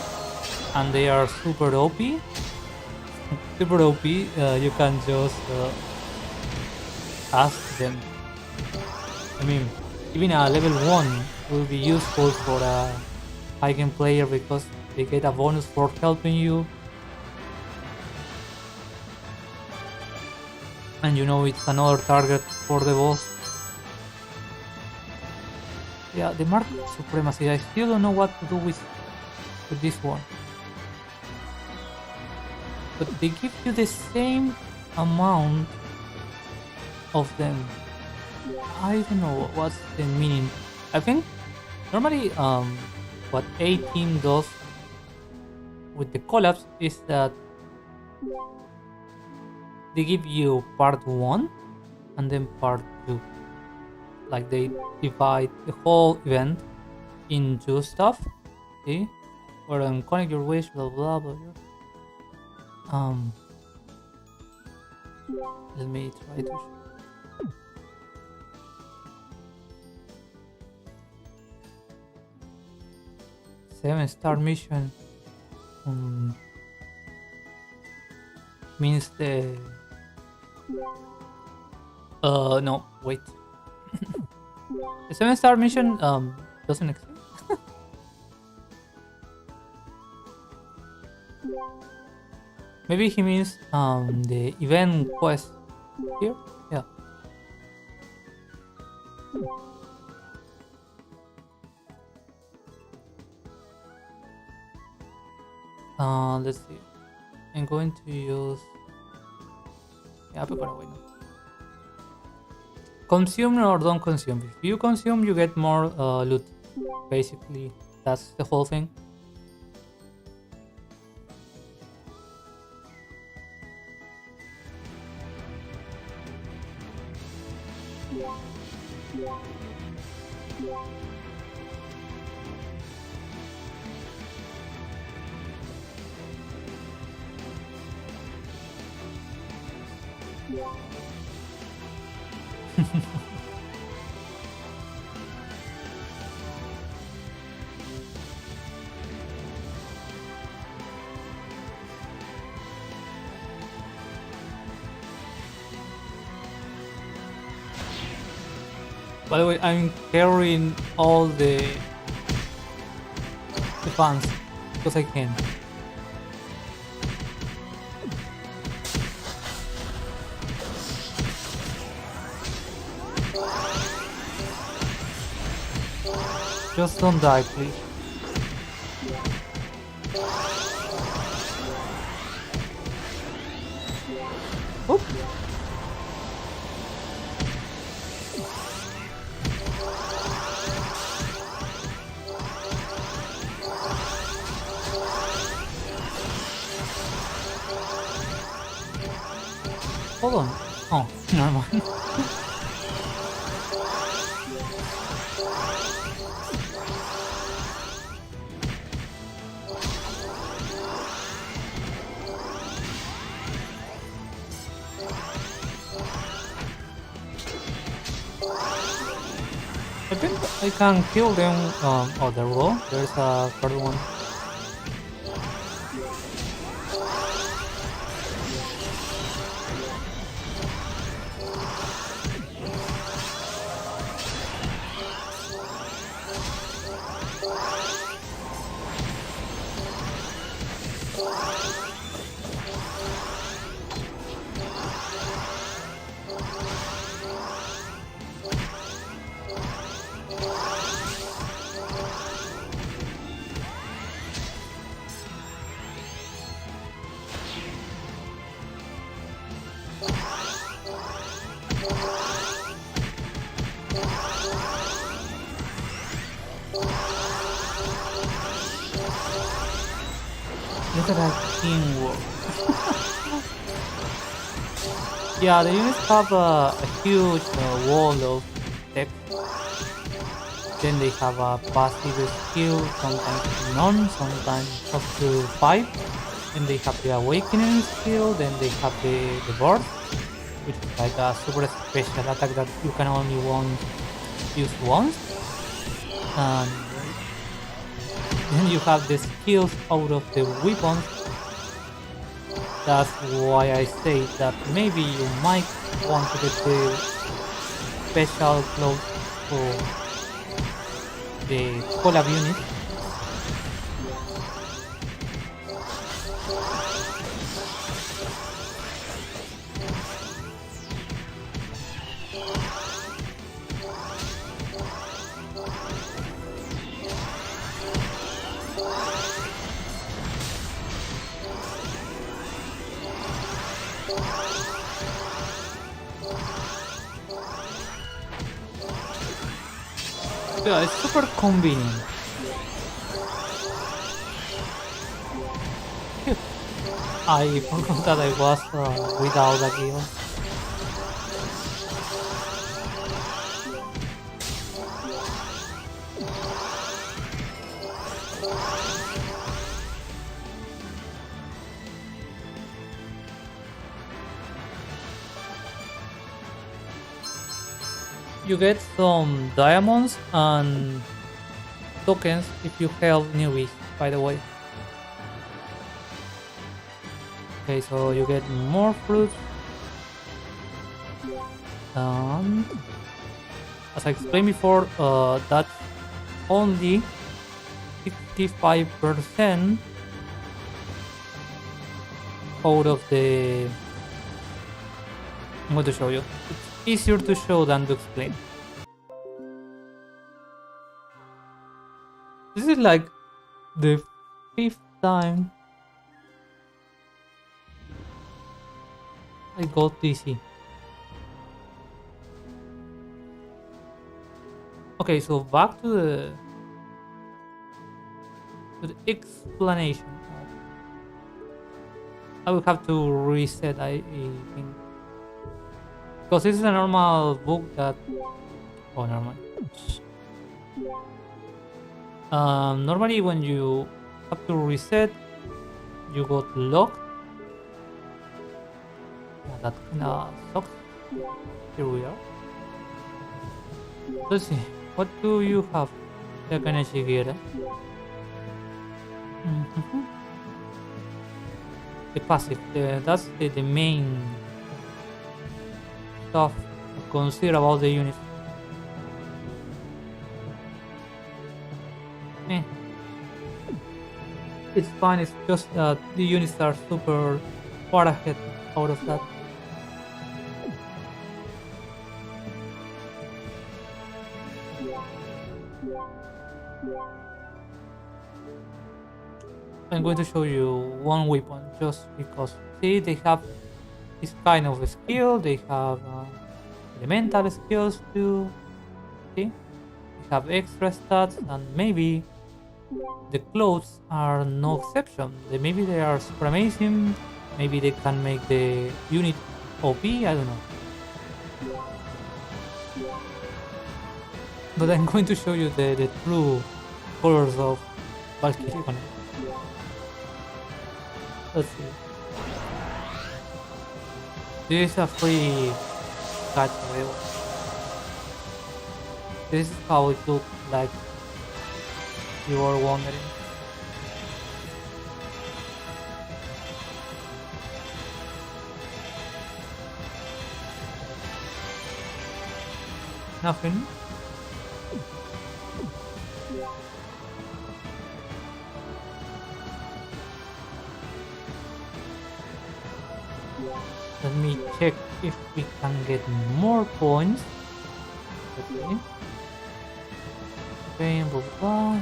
and they are super OP, you can just ask them. I mean, even a level 1 will be useful for a high game player, because they get a bonus for helping you. and you know it's another target for the boss. Yeah, the market supremacy. I still don't know what to do with this one. But they give you the same amount of them. I don't know what's the meaning. I think normally what a team does with the collabs is that they give you part 1 and then part 2. Like they divide the whole event into stuff. See? Or connect your wish, blah blah blah blah. Let me try to show. 7-star mission means the no, wait. The 7-star mission doesn't exist. Maybe he means the event quest here. Yeah. Let's see. I'm going to use Pekora, why not? Consume or don't consume. If you consume, you get more loot. Basically, that's the whole thing. By the way, I'm carrying all the fans because I can. Just don't die, please. Oop. Hold on. Oh, never mind. I think I can kill them. Oh, there we go. There's a third one. Look at that teamwork. Yeah, the units have a huge wall of text. Then they have a passive skill, sometimes none, sometimes up to 5. Then they have the awakening skill, then they have the burst, which is like a super special attack that you can only use once. And then you have the skills out of the weapons. That's why I say that maybe you might want to get the special clothes for the collab unit. Yeah, it's super convenient. I forgot that I was without a gear. You get some diamonds and tokens if you help newbies, by the way. Okay, so you get more fruits. And as I explained before, that's only 65% out of the... I'm going to show you. It's easier to show than to explain. This is like the 5th time I got DC. Okay, so back to the explanation. I will have to reset, I think. Because this is a normal book that... Oh, normal. Normally when you have to reset, you got locked. Oh, that kinda sucks. Here we are. Let's see. What do you have? The passive. That's the main stuff to consider about the unit. It's fine, it's just that the units are super far ahead out of that. I'm going to show you one weapon just because. See, they have this kind of skill, they have elemental skills too. See? They have extra stats, and maybe the clothes are no exception. Maybe they are super amazing, maybe they can make the unit OP, I don't know. But I'm going to show you the true colors of Valkyrie. Let's see. This is a free Gacha. This is how it looks like. You are wondering. Nothing. Let me check if we can get more points. Okay. Okay, blah blah.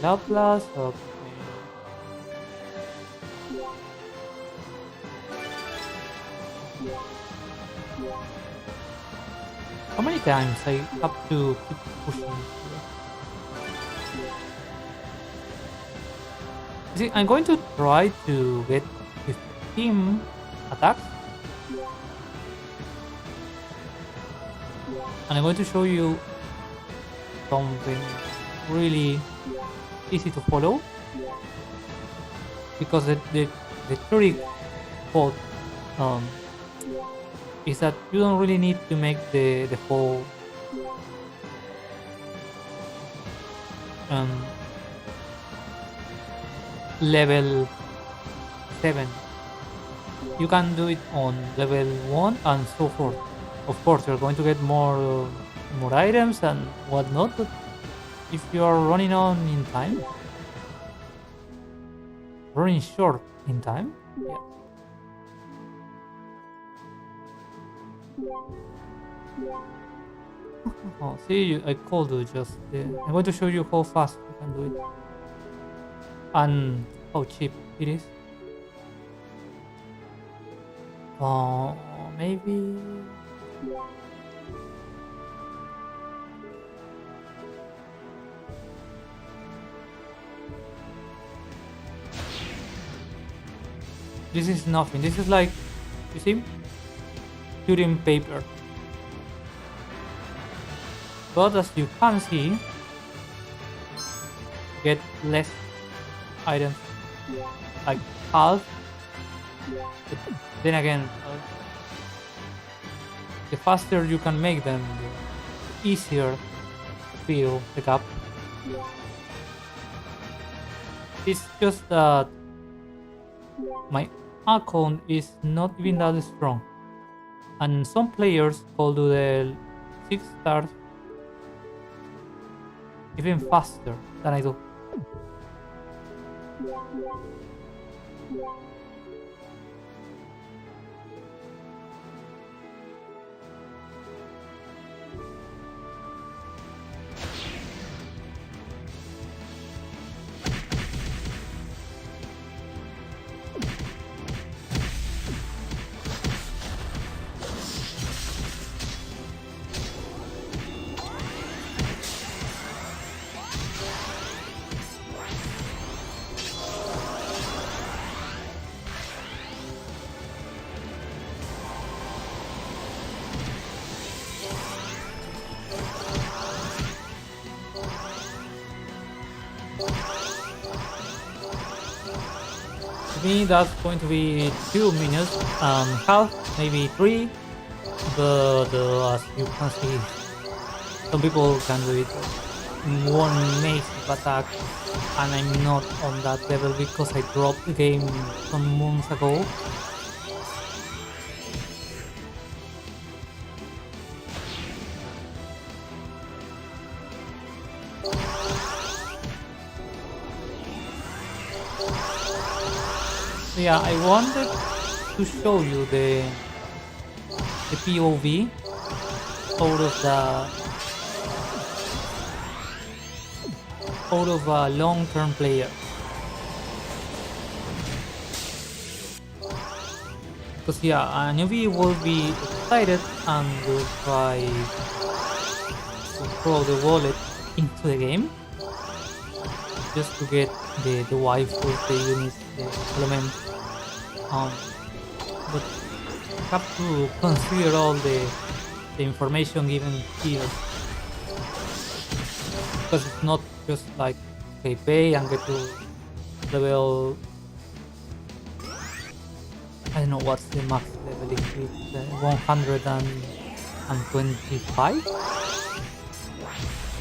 Laplace, okay. How many times I have to keep pushing? See, I'm going to try to get 15 attacks. And I'm going to show you something really easy to follow. Because the trick code is that you don't really need to make the whole level 7. You can do it on level 1 and so forth. Of course, you're going to get more items and whatnot, but if you are running on in time, running short in time, yeah. Oh, see, I could do just. I'm going to show you how fast you can do it and how cheap it is. Maybe. This is nothing. This is like, you see, shooting paper. But as you can see, get less items, like half. But then again, the faster you can make them, the easier to fill the gap. It's just that my account is not even that strong, and some players will do the 6 stars even faster than I do. To me, that's going to be 2 minutes and half, maybe 3. But as you can see, some people can do it in one massive attack, and I'm not on that level because I dropped the game some months ago. Yeah, I wanted to show you the POV out of a long-term player, because yeah, a newbie will be excited and will try to throw the wallet into the game just to get the waifus, the units, the elements. But you have to consider all the information given here, because it's not just like, okay, pay and get to level, I don't know what's the max level, it's 125.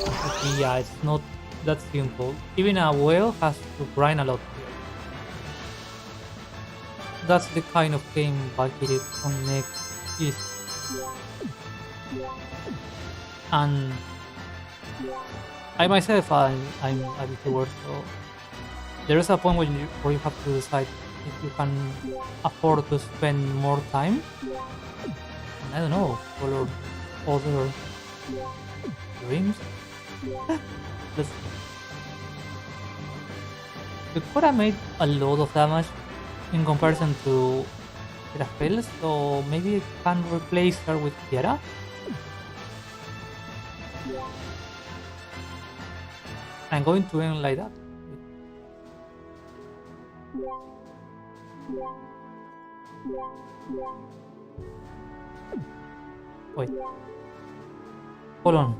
But yeah, it's not that simple. Even a whale has to grind a lot here. That's the kind of game Valkyrie Connect is. And I myself, I'm a Vtuber, so there is a point where you have to decide if you can afford to spend more time. And I don't know, follow other dreams. Pekora made a lot of damage in comparison to Rafael, so maybe I can replace her with Kiara. I'm going to end like that. Wait. Hold on.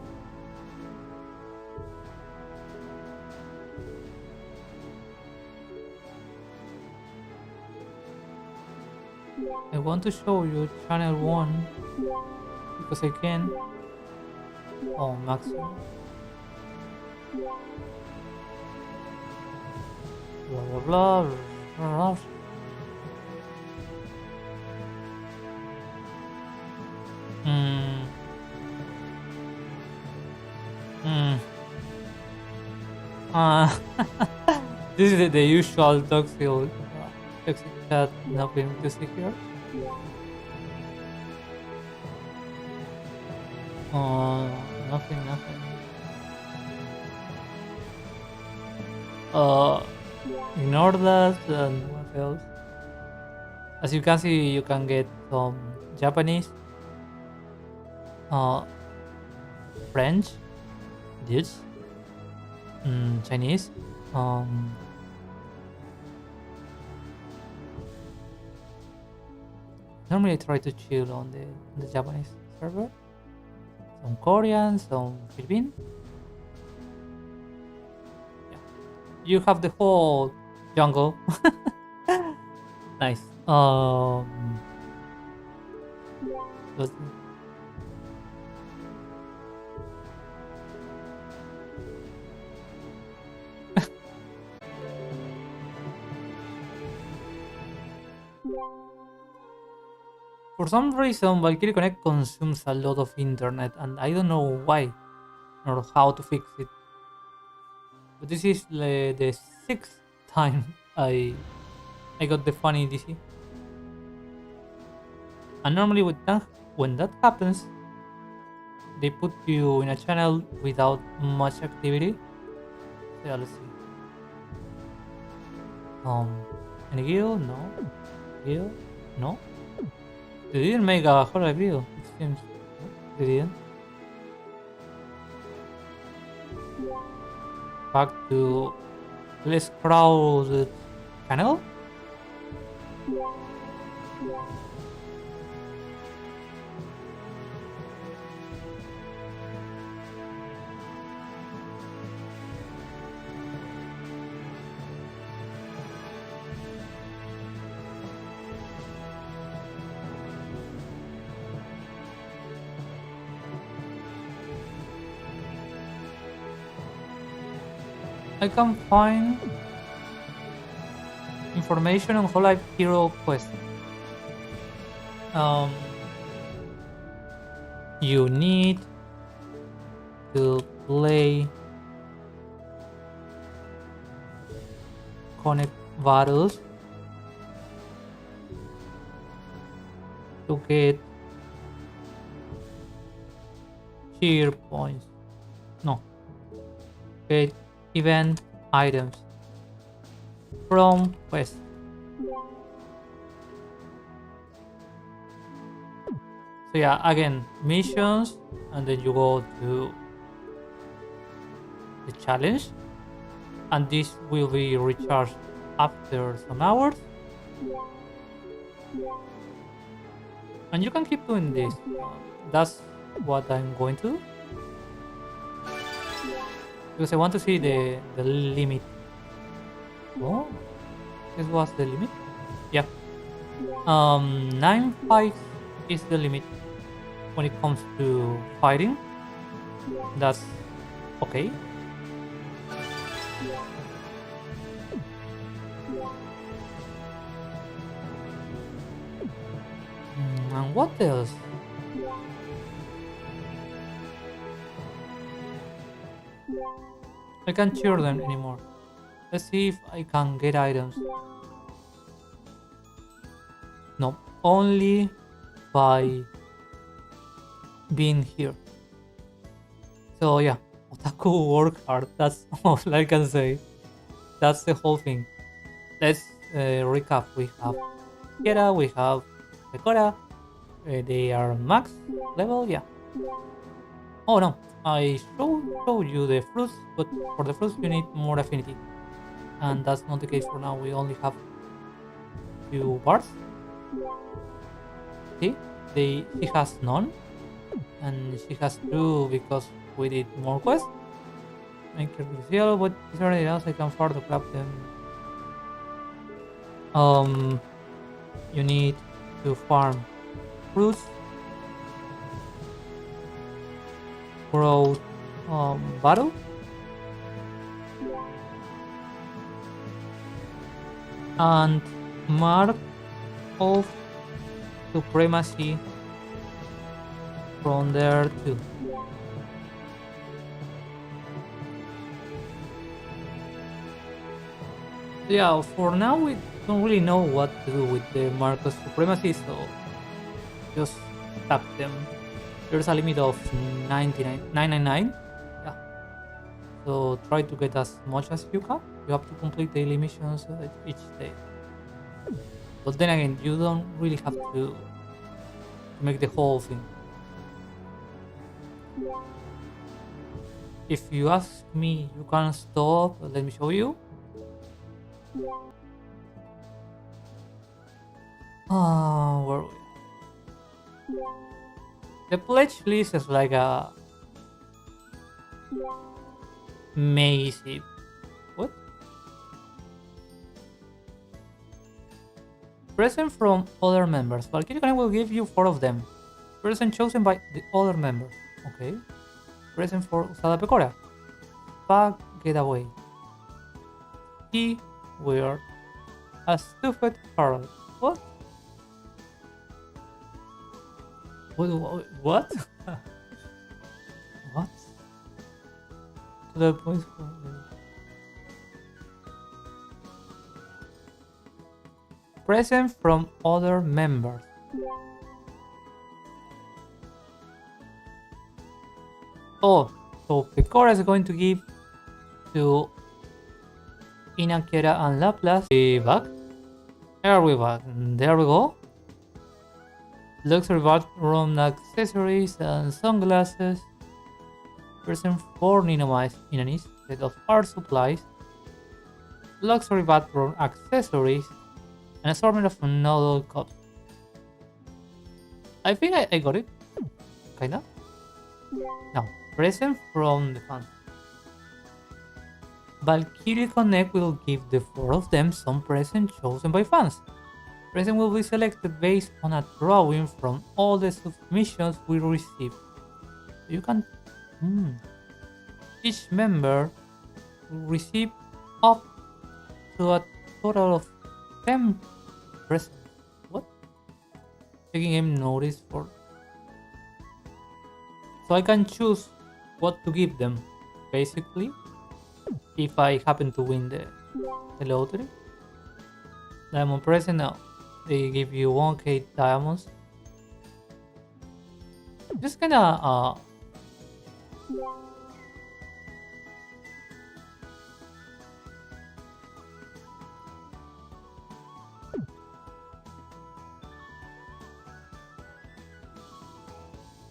I want to show you channel 1 because I can. Oh, maximum. Blah blah blah. Blah. This is the usual toxic chat, nothing to see here. nothing. Ignore that, and what else? As you can see, you can get some Japanese, uh, French, dudes, Chinese, normally I try to chill on the Japanese server. Some Korean, some Philippine. Yeah. You have the whole jungle. Nice. But for some reason, Valkyrie Connect consumes a lot of internet, and I don't know why or how to fix it. But this is the sixth time I got the funny DC. And normally when that happens, they put you in a channel without much activity. So yeah, let's see. Any guild? No. Guild? No. They didn't make a Hololive video, it seems. They didn't. Back to less crowded channel. I can find information on Hololive Hero Quest. You need to play Connect battles to get cheer points. No. Get event items from quest. So yeah, again, missions, and then you go to the challenge, and this will be recharged after some hours. And you can keep doing this. That's what I'm going to do. Because I want to see the limit. Oh, this was the limit? Yeah. 9 fights is the limit when it comes to fighting. That's okay. And what else? I can't cheer them anymore. Let's see if I can get items. No, only by being here. So yeah, otaku work hard. That's all I can say. That's the whole thing. Let's recap. We have Kiara, we have Pekora. They are max level, yeah. Oh no, I showed you the fruits, but for the fruits you need more affinity. And that's not the case for now, we only have few bars. See, she has none, and she has 2 because we did more quests. Make it yellow, but is there anything else I can further grab them? You need to farm fruits, grow battle, and mark of supremacy from there too. Yeah, for now we don't really know what to do with the mark of supremacy, so just stack them There's a limit of 999. Yeah. So try to get as much as you can. You have to complete daily missions each day. But then again, you don't really have to make the whole thing. If you ask me, you can stop. Let me show you. Where are we? The pledge list is like a mazy. What? Present from other members. Valkyrie will give you 4 of them. Present chosen by the other members. Okay. Present for Usada Pekora. Pack getaway. He weird. A stupid Carl. What? What? What? What? To the point. Present from other members. Oh, so Pekora is going to give to Kiara and Laplace. Back. There we back. There we go. Luxury bathroom accessories and sunglasses. Present for Ninomise in an set of art supplies. Luxury bathroom accessories. An assortment of noodle cups. I think I got it. Kinda. Now, present from the fans. Valkyrie Connect will give the 4 of them some present chosen by fans. Present will be selected based on a drawing from all the submissions we receive. You can... Each member will receive up to a total of 10 presents. What? Taking him notice for... So I can choose what to give them, basically, if I happen to win the lottery. Diamond present now. They give you 1k diamonds. Just kinda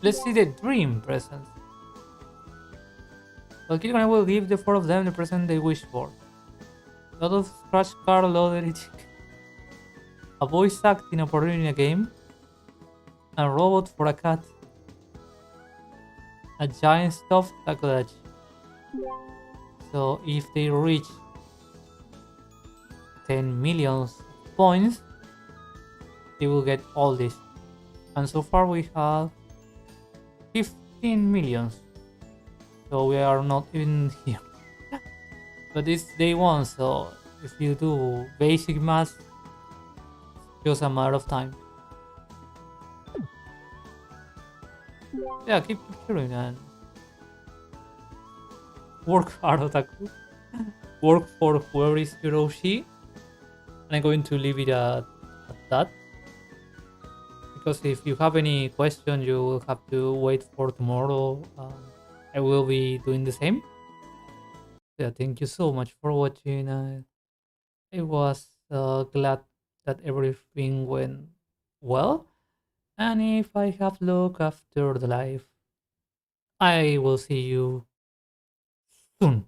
let's see the dream presents. Valkyrie will give the 4 of them the present they wish for. Lot of scratch card lottery ticket. A voice acting opportunity in a game. A robot for a cat. A giant stuffed takodachi. So if they reach 10 million points, they will get all this. And so far we have 15 millions. So we are not even here. But it's day 1, so if you do basic math, just a matter of time. Yeah, keep picturing and work hard, Otaku. Work for whoever is Hiroshi. And I'm going to leave it at that. Because if you have any question, you will have to wait for tomorrow. I will be doing the same. Yeah, thank you so much for watching. I was glad that everything went well. And if I have luck after the live, I will see you soon.